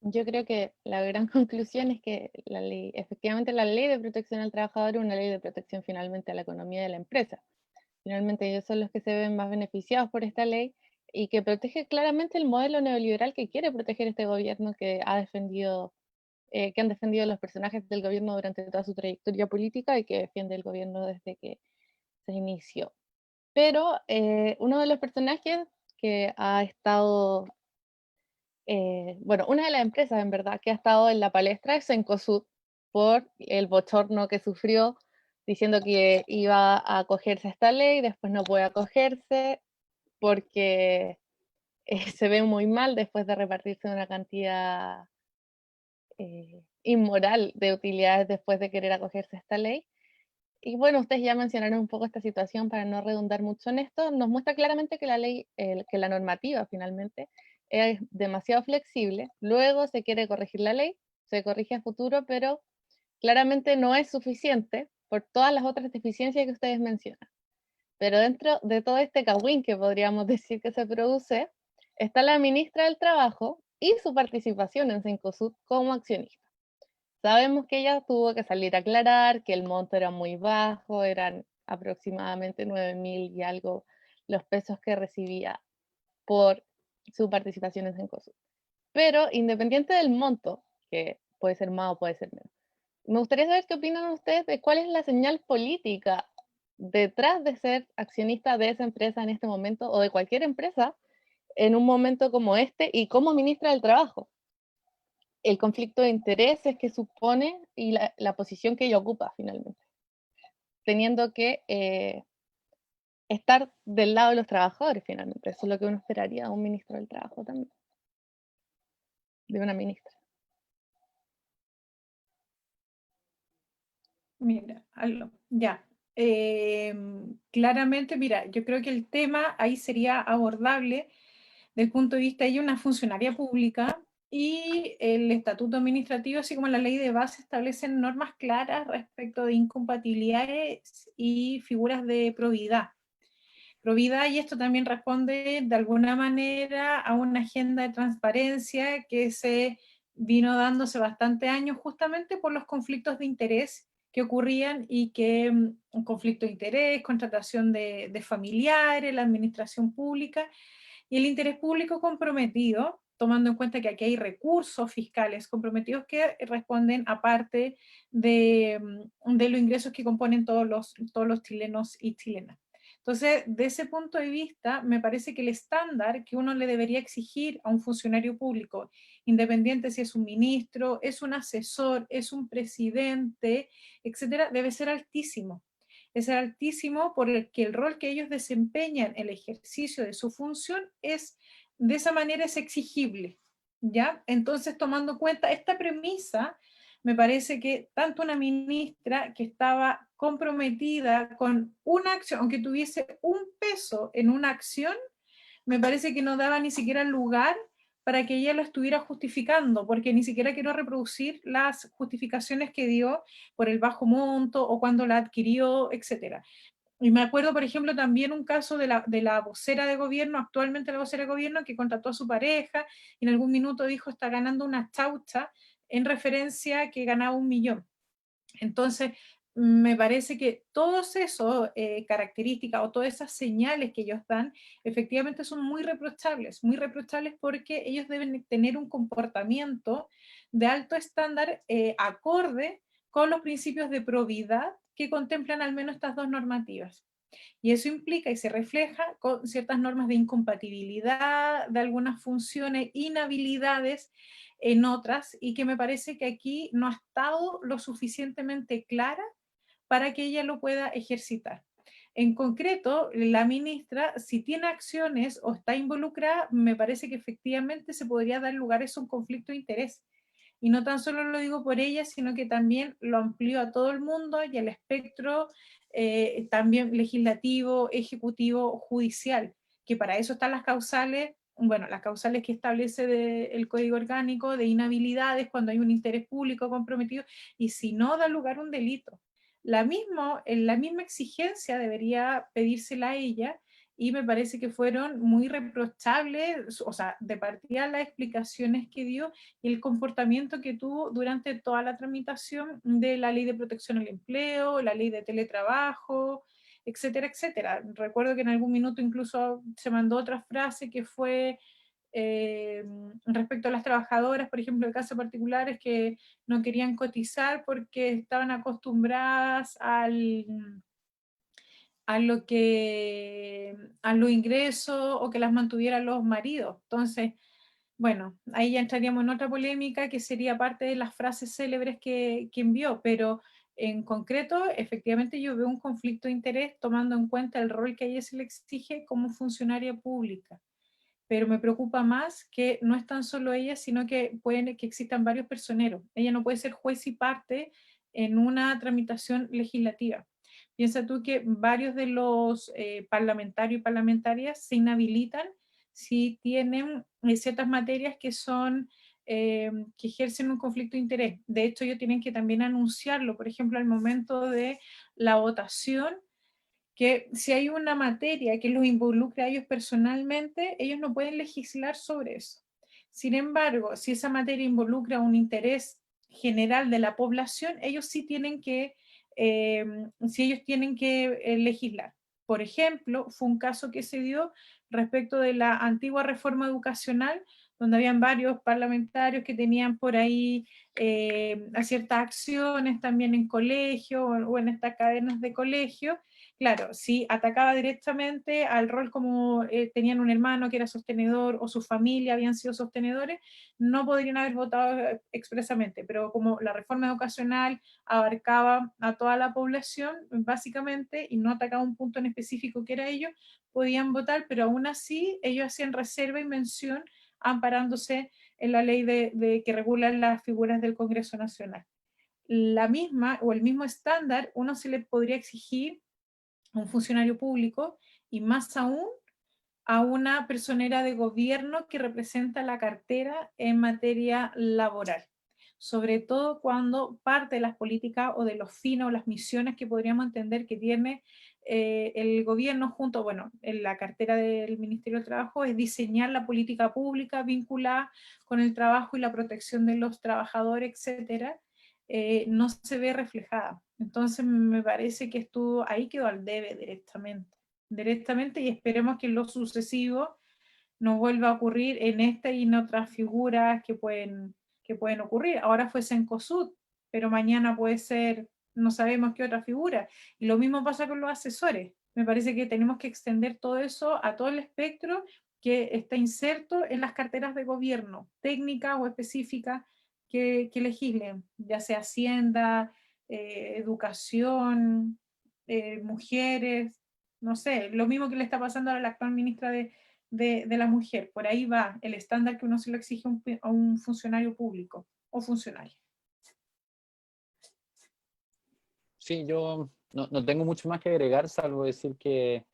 Yo creo que la gran conclusión es que la ley, efectivamente la ley de protección al trabajador es una ley de protección finalmente a la economía de la empresa. Finalmente ellos son los que se ven más beneficiados por esta ley y que protege claramente el modelo neoliberal que quiere proteger este gobierno que ha defendido, que han defendido los personajes del gobierno durante toda su trayectoria política y que defiende el gobierno desde que se inició. Pero uno de los personajes que ha estado, bueno, una de las empresas en verdad que ha estado en la palestra es Cencosud por el bochorno que sufrió diciendo que iba a acogerse a esta ley, después no puede acogerse porque se ve muy mal después de repartirse una cantidad inmoral de utilidades después de querer acogerse a esta ley. Y bueno, ustedes ya mencionaron un poco esta situación para no redundar mucho en esto. Nos muestra claramente que la ley, que la normativa finalmente es demasiado flexible. Luego se quiere corregir la ley, se corrige a futuro, pero claramente no es suficiente por todas las otras deficiencias que ustedes mencionan. Pero dentro de todo este cagüín que podríamos decir que se produce, está la ministra del Trabajo y su participación en Cencosud como accionista. Sabemos que ella tuvo que salir a aclarar que el monto era muy bajo, eran aproximadamente 9.000 y algo los pesos que recibía por su participación en Cencosud. Pero independiente del monto, que puede ser más o puede ser menos, me gustaría saber qué opinan ustedes de cuál es la señal política detrás de ser accionista de esa empresa en este momento o de cualquier empresa en un momento como este y como ministra del Trabajo. El conflicto de intereses que supone y la posición que ella ocupa finalmente, teniendo que estar del lado de los trabajadores finalmente. Eso es lo que uno esperaría de un ministro del Trabajo también, de una ministra. Mira, ya. Claramente, mira, yo creo que el tema ahí sería abordable desde el punto de vista de una funcionaria pública y el estatuto administrativo, así como la ley de base, establecen normas claras respecto de incompatibilidades y figuras de probidad. Probidad, y esto también responde de alguna manera a una agenda de transparencia que se vino dándose bastante años justamente por los conflictos de interés que ocurrían y que un conflicto de interés, contratación de familiares, la administración pública y el interés público comprometido, tomando en cuenta que aquí hay recursos fiscales comprometidos que responden a parte de los ingresos que componen todos los chilenos y chilenas. Entonces, de ese punto de vista, me parece que el estándar que uno le debería exigir a un funcionario público, independiente si es un ministro, es un asesor, es un presidente, etcétera, debe ser altísimo. Es altísimo porque el rol que ellos desempeñan, el ejercicio de su función, es de esa manera es exigible, ¿ya? Entonces, tomando en cuenta esta premisa, me parece que tanto una ministra que estaba comprometida con una acción, aunque tuviese un peso en una acción, me parece que no daba ni siquiera lugar para que ella lo estuviera justificando, porque ni siquiera quiero reproducir las justificaciones que dio por el bajo monto o cuando la adquirió, etc. Y me acuerdo, por ejemplo, también un caso de la vocera de gobierno, actualmente la vocera de gobierno, que contrató a su pareja y en algún minuto dijo está ganando una chaucha en referencia a que ganaba 1 millón. Entonces, me parece que todas esas características o todas esas señales que ellos dan efectivamente son muy reprochables porque ellos deben tener un comportamiento de alto estándar acorde con los principios de probidad que contemplan al menos estas dos normativas. Y eso implica y se refleja con ciertas normas de incompatibilidad de algunas funciones, inhabilidades en otras, y que me parece que aquí no ha estado lo suficientemente clara para que ella lo pueda ejercitar. En concreto, la ministra, si tiene acciones o está involucrada, me parece que efectivamente se podría dar lugar a eso, un conflicto de interés. Y no tan solo lo digo por ella, sino que también lo amplío a todo el mundo y al espectro también legislativo, ejecutivo, judicial, que para eso están las causales, bueno, las causales que establece el Código Orgánico de inhabilidades cuando hay un interés público comprometido, y si no da lugar a un delito. La misma exigencia debería pedírsela a ella, y me parece que fueron muy reprochables, o sea, de partida las explicaciones que dio y el comportamiento que tuvo durante toda la tramitación de la ley de protección al empleo, la ley de teletrabajo, etcétera, etcétera. Recuerdo que en algún minuto incluso se mandó otra frase que fue respecto a las trabajadoras, por ejemplo, de casos particulares que no querían cotizar porque estaban acostumbradas a los ingresos o que las mantuvieran los maridos. Entonces, bueno, ahí ya entraríamos en otra polémica que sería parte de las frases célebres que envió, pero en concreto, efectivamente yo veo un conflicto de interés tomando en cuenta el rol que a ella se le exige como funcionaria pública. Pero me preocupa más que no es tan solo ella, sino que pueden que existan varios personeros. Ella no puede ser juez y parte en una tramitación legislativa. Piensa tú que varios de los parlamentarios y parlamentarias se inhabilitan si tienen ciertas materias que son que ejercen un conflicto de interés. De hecho, ellos tienen que también anunciarlo, por ejemplo, al momento de la votación, que si hay una materia que los involucra a ellos personalmente, ellos no pueden legislar sobre eso. Sin embargo, si esa materia involucra un interés general de la población, ellos sí tienen que, si ellos tienen que legislar. Por ejemplo, fue un caso que se dio respecto de la antigua reforma educacional, donde habían varios parlamentarios que tenían por ahí ciertas acciones también en colegio o en estas cadenas de colegio. Claro, si atacaba directamente al rol como tenían un hermano que era sostenedor o su familia habían sido sostenedores, no podrían haber votado expresamente, pero como la reforma educacional abarcaba a toda la población, básicamente, y no atacaba un punto en específico que era ellos, podían votar, pero aún así ellos hacían reserva y mención amparándose en la ley que regula las figuras del Congreso Nacional. La misma o el mismo estándar uno se le podría exigir a un funcionario público y más aún a una personera de gobierno que representa la cartera en materia laboral, sobre todo cuando parte de las políticas o de los fines o las misiones que podríamos entender que tiene el gobierno junto, bueno, en la cartera del Ministerio del Trabajo es diseñar la política pública vinculada con el trabajo y la protección de los trabajadores, etcétera, no se ve reflejada. Entonces me parece que estuvo, ahí quedó al debe directamente, y esperemos que en lo sucesivo no vuelva a ocurrir en esta y en otras figuras que pueden ocurrir. Ahora fue Cencosud, pero mañana puede ser, no sabemos qué otra figura. Y lo mismo pasa con los asesores. Me parece que tenemos que extender todo eso a todo el espectro que está inserto en las carteras de gobierno, técnicas o específicas que legislen, ya sea Hacienda, educación, mujeres, no sé, lo mismo que le está pasando a la actual ministra de la mujer. Por ahí va el estándar que uno se lo exige a un funcionario público o funcionaria. Sí, yo no tengo mucho más que agregar, salvo decir que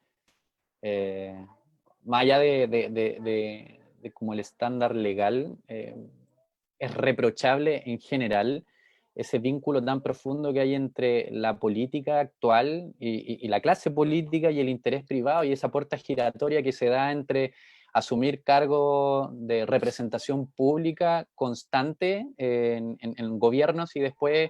más allá de como el estándar legal, es reprochable en general ese vínculo tan profundo que hay entre la política actual y la clase política y el interés privado, y esa puerta giratoria que se da entre asumir cargos de representación pública constante en gobiernos y después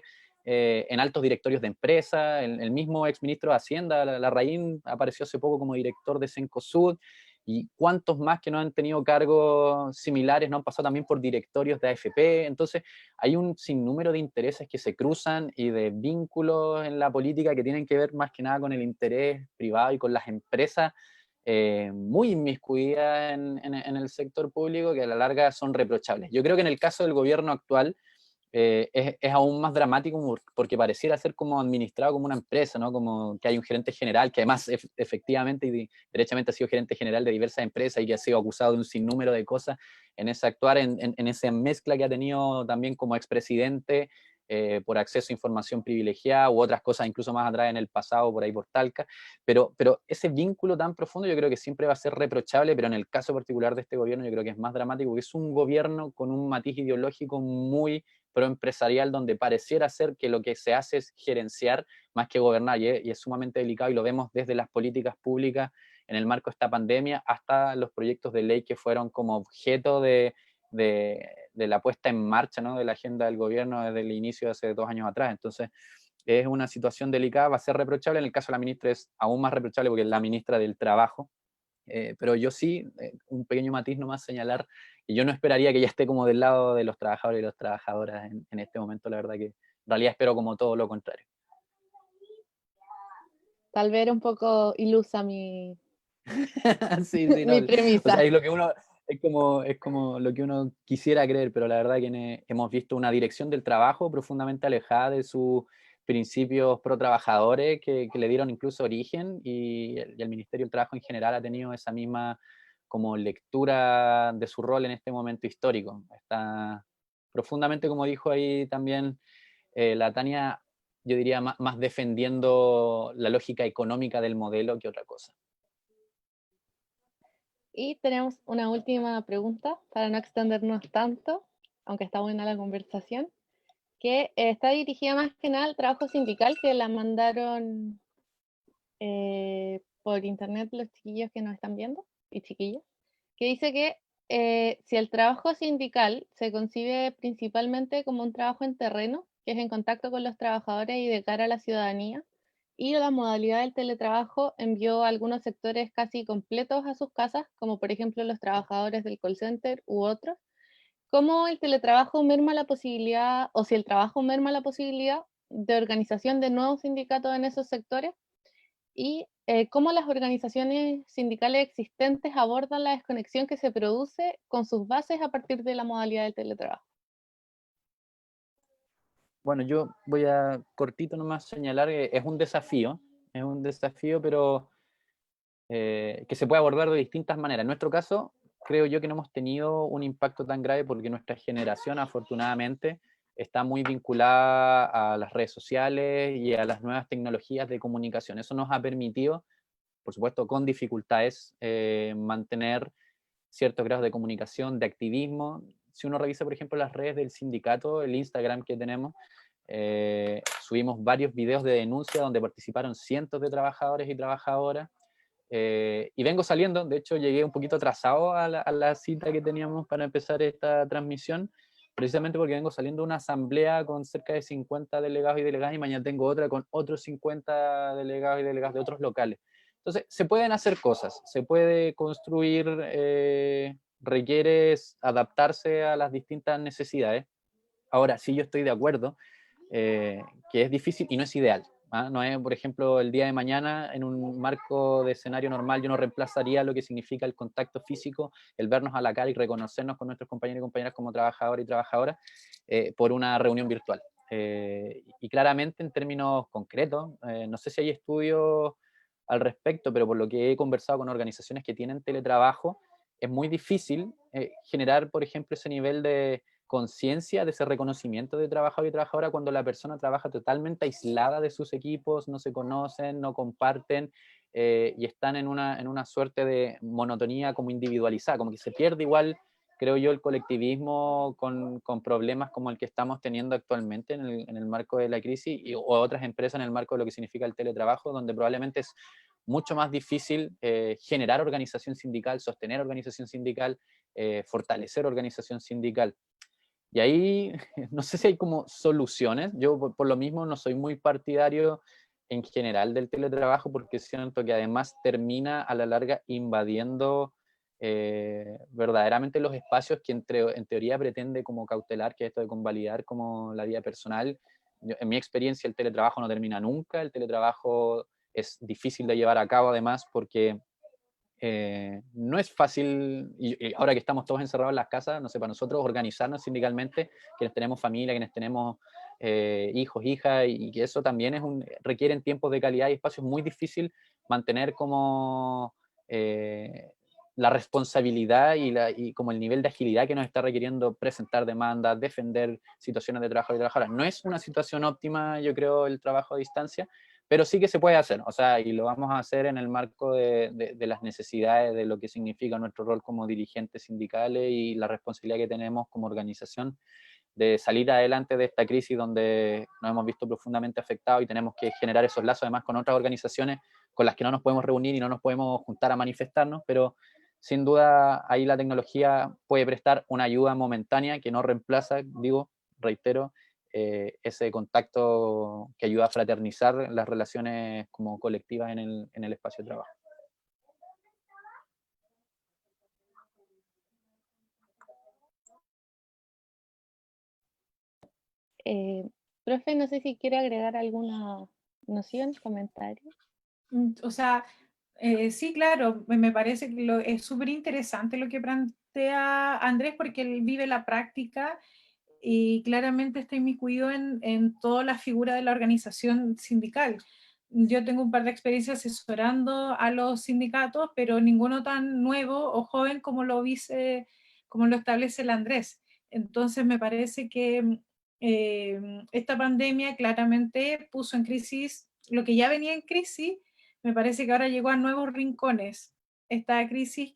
en altos directorios de empresas. El mismo exministro de Hacienda, Larraín, apareció hace poco como director de Cencosud, y cuántos más que no han tenido cargos similares, no han pasado también por directorios de AFP. Entonces hay un sinnúmero de intereses que se cruzan y de vínculos en la política que tienen que ver más que nada con el interés privado y con las empresas muy inmiscuidas en el sector público, que a la larga son reprochables. Yo creo que en el caso del gobierno actual es aún más dramático, porque pareciera ser como administrado como una empresa, ¿no? Como que hay un gerente general que además efectivamente y derechamente ha sido gerente general de diversas empresas y que ha sido acusado de un sinnúmero de cosas en ese actuar, en esa mezcla que ha tenido también como expresidente por acceso a información privilegiada u otras cosas incluso más atrás en el pasado, por ahí por Talca, pero ese vínculo tan profundo yo creo que siempre va a ser reprochable, pero en el caso particular de este gobierno yo creo que es más dramático, porque es un gobierno con un matiz ideológico muy proempresarial, donde pareciera ser que lo que se hace es gerenciar más que gobernar, y es sumamente delicado, y lo vemos desde las políticas públicas en el marco de esta pandemia hasta los proyectos de ley que fueron como objeto de la puesta en marcha, ¿no? De la agenda del gobierno desde el inicio de hace 2 años atrás. Entonces es una situación delicada, va a ser reprochable. En el caso de la ministra es aún más reprochable porque es la ministra del Trabajo, pero yo sí, un pequeño matiz nomás señalar, y yo no esperaría que ella esté como del lado de los trabajadores y las trabajadoras en este momento. La verdad que en realidad espero como todo lo contrario. Tal vez era un poco ilusa mi, Sí, sí, no. mi O sea, premisa. es lo que uno, es como lo que uno quisiera creer, pero la verdad que hemos visto una dirección del trabajo profundamente alejada de sus principios pro trabajadores que le dieron incluso origen, y el Ministerio del Trabajo en general ha tenido esa misma como lectura de su rol en este momento histórico. Está profundamente, como dijo ahí también la Tania, yo diría más defendiendo la lógica económica del modelo que otra cosa. Y tenemos una última pregunta para no extendernos tanto, aunque está buena la conversación, que está dirigida más que nada al trabajo sindical, que la mandaron por internet los chiquillos que nos están viendo, y chiquillas, que dice que si el trabajo sindical se concibe principalmente como un trabajo en terreno, que es en contacto con los trabajadores y de cara a la ciudadanía, y la modalidad del teletrabajo envió a algunos sectores casi completos a sus casas, como por ejemplo los trabajadores del call center u otros, ¿cómo el teletrabajo merma la posibilidad, o si el trabajo merma la posibilidad de organización de nuevos sindicatos en esos sectores? Y cómo las organizaciones sindicales existentes abordan la desconexión que se produce con sus bases a partir de la modalidad del teletrabajo. Bueno, yo voy a cortito nomás señalar que es un desafío, pero que se puede abordar de distintas maneras. En nuestro caso, creo yo que no hemos tenido un impacto tan grave porque nuestra generación, afortunadamente, está muy vinculada a las redes sociales y a las nuevas tecnologías de comunicación. Eso nos ha permitido, por supuesto, con dificultades, mantener ciertos grados de comunicación, de activismo. Si uno revisa, por ejemplo, las redes del sindicato, el Instagram que tenemos, subimos varios videos de denuncia donde participaron cientos de trabajadores y trabajadoras. Y vengo saliendo, de hecho llegué un poquito atrasado a la cita que teníamos para empezar esta transmisión, precisamente porque vengo saliendo de una asamblea con cerca de 50 delegados y delegadas, y mañana tengo otra con otros 50 delegados y delegadas de otros locales. Entonces, se pueden hacer cosas, se puede construir, requiere adaptarse a las distintas necesidades. Ahora, sí, yo estoy de acuerdo que es difícil y no es ideal. No es, por ejemplo, el día de mañana, en un marco de escenario normal, yo no reemplazaría lo que significa el contacto físico, el vernos a la cara y reconocernos con nuestros compañeros y compañeras como trabajadores y trabajadoras por una reunión virtual. Y claramente, en términos concretos, no sé si hay estudios al respecto, pero por lo que he conversado con organizaciones que tienen teletrabajo, es muy difícil generar, por ejemplo, ese nivel de conciencia, de ese reconocimiento de trabajador y trabajadora cuando la persona trabaja totalmente aislada de sus equipos, no se conocen, no comparten y están en una suerte de monotonía como individualizada, como que se pierde igual, creo yo, el colectivismo con problemas como el que estamos teniendo actualmente en el marco de la crisis o otras empresas en el marco de lo que significa el teletrabajo, donde probablemente es mucho más difícil generar organización sindical, sostener organización sindical, fortalecer organización sindical. Y ahí no sé si hay como soluciones. Yo por lo mismo no soy muy partidario en general del teletrabajo, porque siento que además termina a la larga invadiendo verdaderamente los espacios que en teoría pretende como cautelar, que es esto de convalidar como la vida personal. En mi experiencia el teletrabajo no termina nunca, el teletrabajo es difícil de llevar a cabo además porque no es fácil, y ahora que estamos todos encerrados en las casas, no sé, para nosotros organizarnos sindicalmente, quienes tenemos familia, quienes tenemos hijos, hijas, y que eso también requieren tiempos de calidad y espacios muy difícil mantener como la responsabilidad y como el nivel de agilidad que nos está requiriendo presentar demandas, defender situaciones de trabajo y trabajadoras. No es una situación óptima, yo creo, el trabajo a distancia, pero sí que se puede hacer, o sea, y lo vamos a hacer en el marco de las necesidades, de lo que significa nuestro rol como dirigentes sindicales y la responsabilidad que tenemos como organización de salir adelante de esta crisis donde nos hemos visto profundamente afectados y tenemos que generar esos lazos además con otras organizaciones con las que no nos podemos reunir y no nos podemos juntar a manifestarnos, pero sin duda ahí la tecnología puede prestar una ayuda momentánea que no reemplaza, digo, reitero, ese contacto que ayuda a fraternizar las relaciones como colectivas en el espacio de trabajo. Profe, no sé si quiere agregar alguna noción, comentario. O sea, sí, claro, me parece que es súper interesante lo que plantea Andrés porque él vive la práctica y claramente está inmiscuido en toda la figura de la organización sindical. Yo tengo un par de experiencias asesorando a los sindicatos, pero ninguno tan nuevo o joven como lo establece el Andrés. Entonces me parece que esta pandemia claramente puso en crisis lo que ya venía en crisis. Me parece que ahora llegó a nuevos rincones esta crisis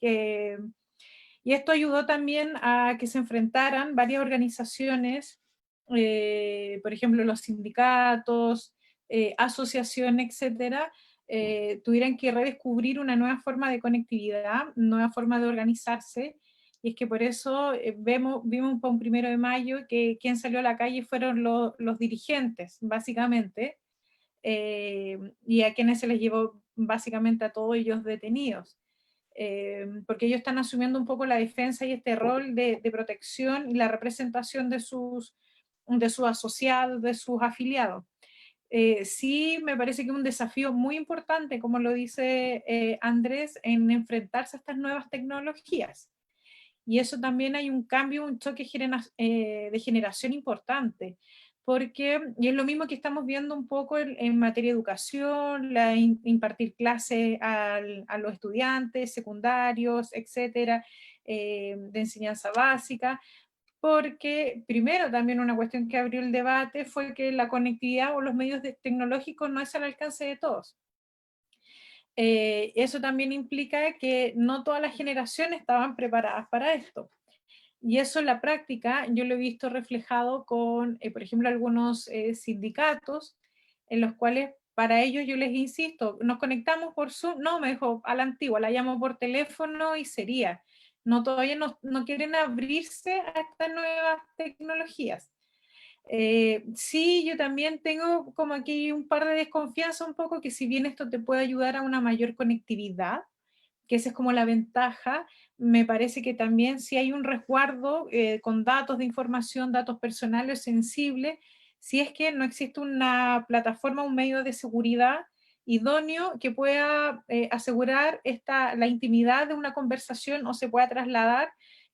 y esto ayudó también a que se enfrentaran varias organizaciones, por ejemplo los sindicatos, asociaciones, etcétera, tuvieran que redescubrir una nueva forma de conectividad, nueva forma de organizarse, y es que por eso vimos para un 1 de mayo que quien salió a la calle fueron los dirigentes, básicamente, y a quienes se les llevó básicamente a todos ellos detenidos. Porque ellos están asumiendo un poco la defensa y este rol de protección y la representación de sus asociados, de sus afiliados. Sí, me parece que es un desafío muy importante, como lo dice Andrés, en enfrentarse a estas nuevas tecnologías. Y eso también hay un cambio, un choque de generación importante, porque, y es lo mismo que estamos viendo un poco en materia de educación, impartir clases a los estudiantes secundarios, etcétera, de enseñanza básica, porque primero también una cuestión que abrió el debate fue que la conectividad o los medios tecnológicos no es al alcance de todos. Eso también implica que no todas las generaciones estaban preparadas para esto. Y eso en la práctica yo lo he visto reflejado con, por ejemplo, algunos sindicatos en los cuales para ellos yo les insisto, nos conectamos por Zoom, no, me dijo, a la antigua, la llamo por teléfono y sería. No, todavía no quieren abrirse a estas nuevas tecnologías. Sí, yo también tengo como aquí un par de desconfianza un poco que si bien esto te puede ayudar a una mayor conectividad, que esa es como la ventaja, me parece que también si hay un resguardo con datos de información, datos personales sensibles, si es que no existe una plataforma, un medio de seguridad idóneo que pueda asegurar la intimidad de una conversación o se pueda trasladar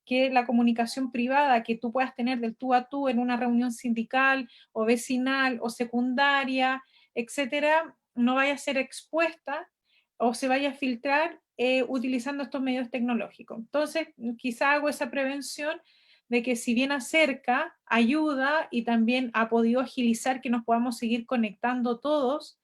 que la comunicación privada que tú puedas tener del tú a tú en una reunión sindical o vecinal o secundaria, etcétera, no vaya a ser expuesta o se vaya a filtrar utilizando estos medios tecnológicos. Entonces, quizá hago esa prevención de que si bien acerca, ayuda y también ha podido agilizar que nos podamos seguir conectando todos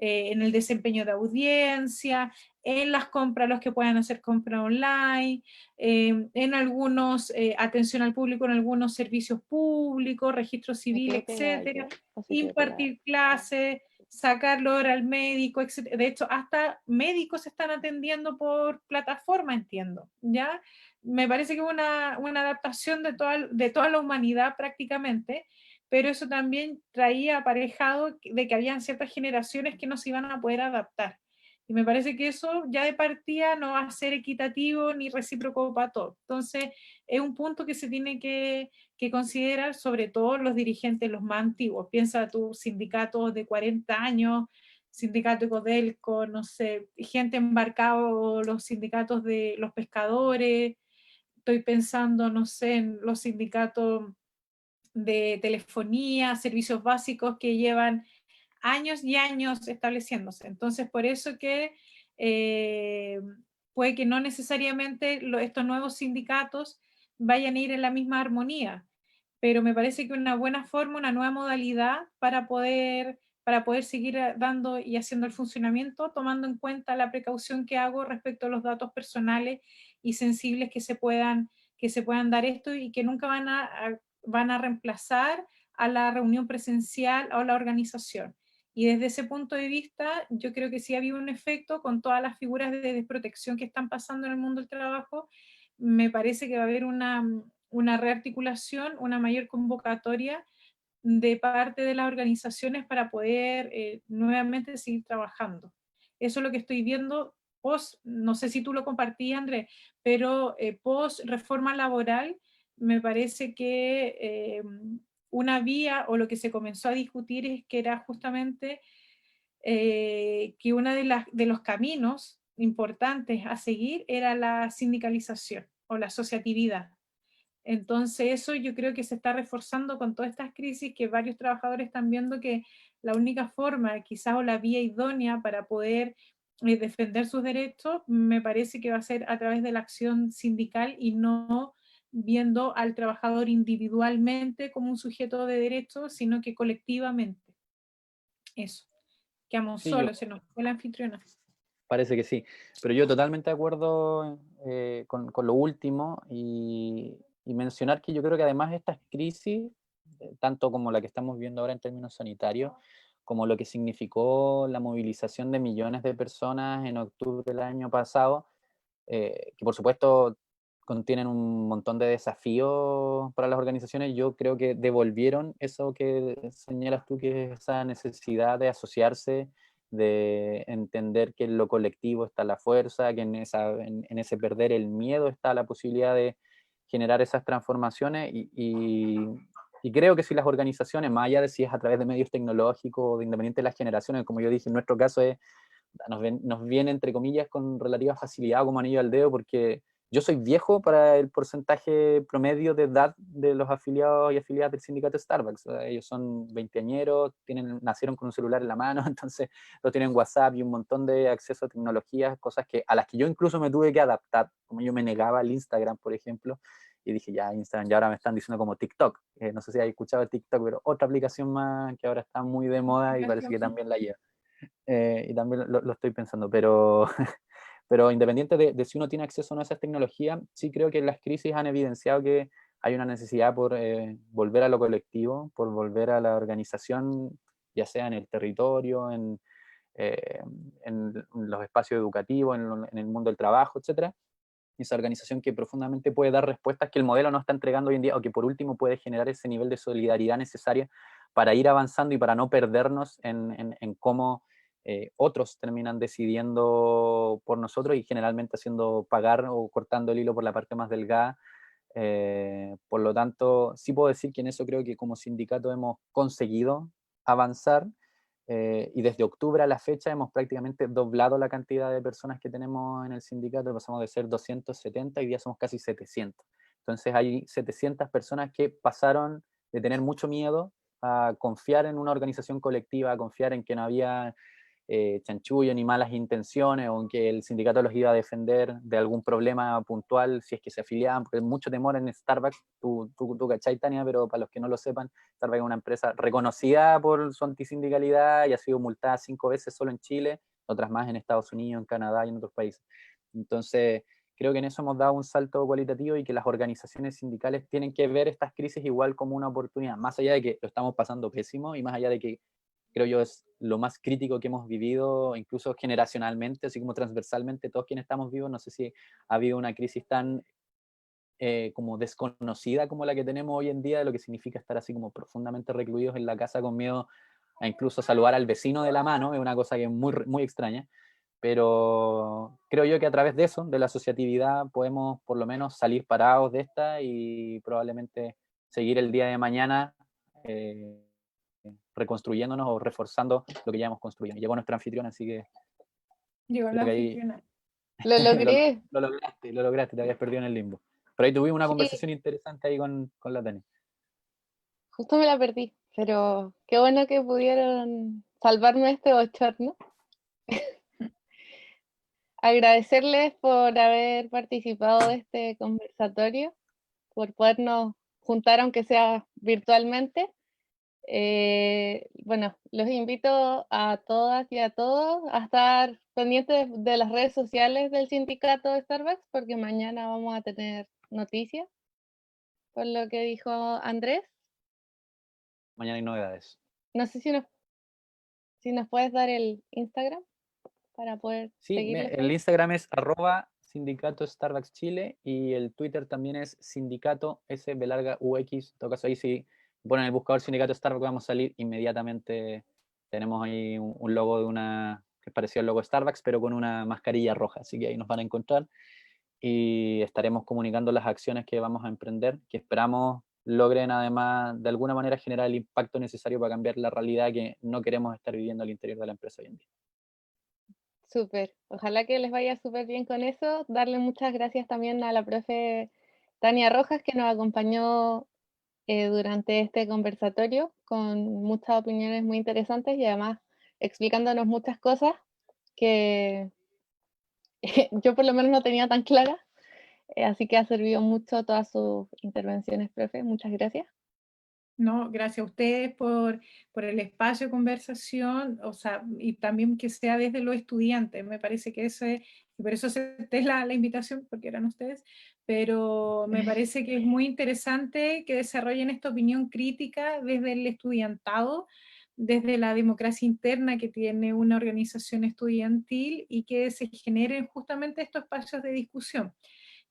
en el desempeño de audiencia, en las compras, los que puedan hacer compra online, en algunos, atención al público en algunos servicios públicos, registro civil, etcétera, impartir clases, sacarlo hora al médico, etc. De hecho, hasta médicos se están atendiendo por plataforma, entiendo, ¿ya? Me parece que es una adaptación de toda la humanidad prácticamente, pero eso también traía aparejado de que habían ciertas generaciones que no se iban a poder adaptar. Y me parece que eso ya de partida no va a ser equitativo ni recíproco para todos. Entonces, es un punto que se tiene que considerar, sobre todo los dirigentes, los más antiguos. Piensa tus sindicatos de 40 años, sindicato Codelco, no sé, gente embarcado, los sindicatos de los pescadores. Estoy pensando, no sé, en los sindicatos de telefonía, servicios básicos que llevan años y años estableciéndose. Entonces, por eso que eh, puede que no necesariamente estos nuevos sindicatos vayan a ir en la misma armonía, pero me parece que una buena forma, una nueva modalidad para poder seguir dando y haciendo el funcionamiento, tomando en cuenta la precaución que hago respecto a los datos personales y sensibles que se puedan dar esto y que nunca van a reemplazar a la reunión presencial o a la organización. Y desde ese punto de vista, yo creo que sí ha habido un efecto con todas las figuras de desprotección que están pasando en el mundo del trabajo. Me parece que va a haber una rearticulación, una mayor convocatoria de parte de las organizaciones para poder nuevamente seguir trabajando. Eso es lo que estoy viendo post, no sé si tú lo compartías, Andrés, pero post reforma laboral, me parece que una vía o lo que se comenzó a discutir es que era justamente que uno de los caminos importantes a seguir era la sindicalización o la asociatividad. Entonces eso yo creo que se está reforzando con todas estas crisis, que varios trabajadores están viendo que la única forma, quizás o la vía idónea para poder defender sus derechos, me parece que va a ser a través de la acción sindical y no viendo al trabajador individualmente como un sujeto de derechos, sino que colectivamente. Eso. Quedamos Sí, yo solos, se nos fue la anfitriona. parece que sí, pero yo totalmente de acuerdo con lo último y mencionar que yo creo que además estas crisis, tanto como la que estamos viendo ahora en términos sanitarios, como lo que significó la movilización de millones de personas en octubre del año pasado, que por supuesto contienen un montón de desafíos para las organizaciones, yo creo que devolvieron eso que señalas tú, que es esa necesidad de asociarse, de entender que en lo colectivo está la fuerza, que en ese perder el miedo está la posibilidad de generar esas transformaciones y creo que si las organizaciones, más allá de si es a través de medios tecnológicos, de independiente de las generaciones, como yo dije, en nuestro caso nos viene, entre comillas, con relativa facilidad como anillo al dedo, porque yo soy viejo para el porcentaje promedio de edad de los afiliados y afiliadas del sindicato Starbucks. O sea, ellos son veinteañeros, nacieron con un celular en la mano, entonces no tienen WhatsApp y un montón de acceso a tecnologías, cosas a las que yo incluso me tuve que adaptar, como yo me negaba al Instagram, por ejemplo, y dije, ya, Instagram, ya ahora me están diciendo como TikTok. No sé si habéis escuchado TikTok, pero otra aplicación más que ahora está muy de moda y parece que también la lleva. Y también lo estoy pensando, pero, pero independiente de si uno tiene acceso o no a esas tecnologías, sí creo que las crisis han evidenciado que hay una necesidad por volver a lo colectivo, por volver a la organización, ya sea en el territorio, eh, en los espacios educativos, en el mundo del trabajo, etcétera. Esa organización que profundamente puede dar respuestas que el modelo no está entregando hoy en día, o que por último puede generar ese nivel de solidaridad necesaria para ir avanzando y para no perdernos en cómo otros terminan decidiendo por nosotros y generalmente haciendo pagar o cortando el hilo por la parte más delgada. Por lo tanto, sí puedo decir que en eso creo que como sindicato hemos conseguido avanzar, y desde octubre a la fecha hemos prácticamente doblado la cantidad de personas que tenemos en el sindicato, pasamos de ser 270 y hoy día somos casi 700. Entonces hay 700 personas que pasaron de tener mucho miedo a confiar en una organización colectiva, a confiar en que no había chanchullo ni malas intenciones, o en que el sindicato los iba a defender de algún problema puntual si es que se afiliaban, porque hay mucho temor en Starbucks, tú cachai, Tania, pero para los que no lo sepan, Starbucks es una empresa reconocida por su antisindicalidad y ha sido multada 5 veces solo en Chile, otras más en Estados Unidos, en Canadá y en otros países. Entonces, creo que en eso hemos dado un salto cualitativo y que las organizaciones sindicales tienen que ver estas crisis igual como una oportunidad, más allá de que lo estamos pasando pésimo y más allá de que creo yo es lo más crítico que hemos vivido, incluso generacionalmente, así como transversalmente, todos quienes estamos vivos. No sé si ha habido una crisis tan como desconocida como la que tenemos hoy en día, de lo que significa estar así como profundamente recluidos en la casa con miedo a incluso saludar al vecino de la mano. Es una cosa que es muy, muy extraña, pero creo yo que a través de eso, de la asociatividad, podemos por lo menos salir parados de esta y probablemente seguir el día de mañana reconstruyéndonos o reforzando lo que ya hemos construido. Llegó nuestra anfitriona, así que Llegó la creo que ahí anfitriona. Lo logré. lo lograste, te habías perdido en el limbo. Pero ahí tuvimos una Sí, conversación interesante ahí con la Tania. justo me la perdí, pero qué bueno que pudieron salvarme este bochorno. Agradecerles por haber participado de este conversatorio, por podernos juntar aunque sea virtualmente. Bueno, los invito a todas y a todos a estar pendientes de las redes sociales del sindicato de Starbucks, porque mañana vamos a tener noticias, por lo que dijo Andrés. Mañana hay novedades. No sé si nos puedes dar el Instagram para poder Sí, seguirlos el ahí. Instagram es @sindicato Starbucks Chile y el Twitter también es sindicato SB_UX. En todo caso, ahí si ponen el buscador sindicato Starbucks vamos a salir inmediatamente. Tenemos ahí un logo de una que es parecido al logo de Starbucks, pero con una mascarilla roja, así que ahí nos van a encontrar y estaremos comunicando las acciones que vamos a emprender, que esperamos logren además de alguna manera generar el impacto necesario para cambiar la realidad que no queremos estar viviendo al interior de la empresa hoy en día. Súper. Ojalá que les vaya súper bien con eso. Darle muchas gracias también a la profe Tania Rojas, que nos acompañó durante este conversatorio con muchas opiniones muy interesantes y además explicándonos muchas cosas que yo por lo menos no tenía tan claras. Así que ha servido mucho todas sus intervenciones, profe. Muchas gracias. No, gracias a ustedes por el espacio de conversación, o sea, y también que sea desde los estudiantes. Me parece que y por eso acepté la invitación, porque eran ustedes, pero me parece que es muy interesante que desarrollen esta opinión crítica desde el estudiantado, desde la democracia interna que tiene una organización estudiantil y que se generen justamente estos espacios de discusión.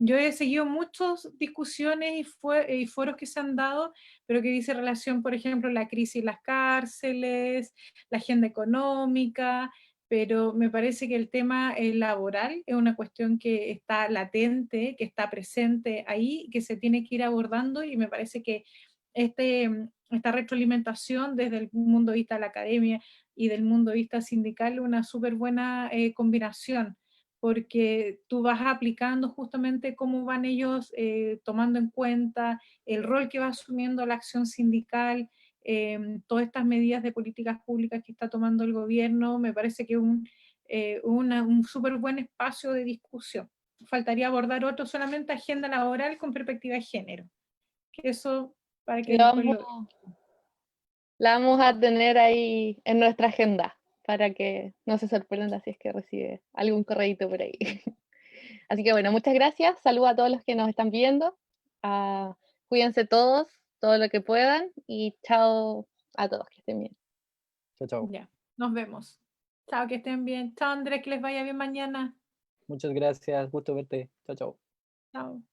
Yo he seguido muchas discusiones y foros que se han dado, pero que dice relación, por ejemplo, la crisis en las cárceles, la agenda económica, pero me parece que el tema laboral es una cuestión que está latente, que está presente ahí, que se tiene que ir abordando, y me parece que esta retroalimentación desde el mundo de vista de la academia y del mundo de vista sindical es una súper buena combinación, porque tú vas aplicando justamente cómo van ellos tomando en cuenta el rol que va asumiendo la acción sindical, todas estas medidas de políticas públicas que está tomando el gobierno. Me parece que es un súper buen espacio de discusión. Faltaría abordar otro, solamente agenda laboral con perspectiva de género, que eso para que La después vamos, la vamos a tener ahí en nuestra agenda para que no se sorprenda si es que recibe algún correíto por ahí. Así que bueno, muchas gracias. Saludos a todos los que nos están viendo. Cuídense todos, todo lo que puedan y chao a todos, que estén bien. Chao, chao. Ya, nos vemos. Chao, que estén bien. Chao, Andrés, que les vaya bien mañana. Muchas gracias, gusto verte. Chao, chao. Chao.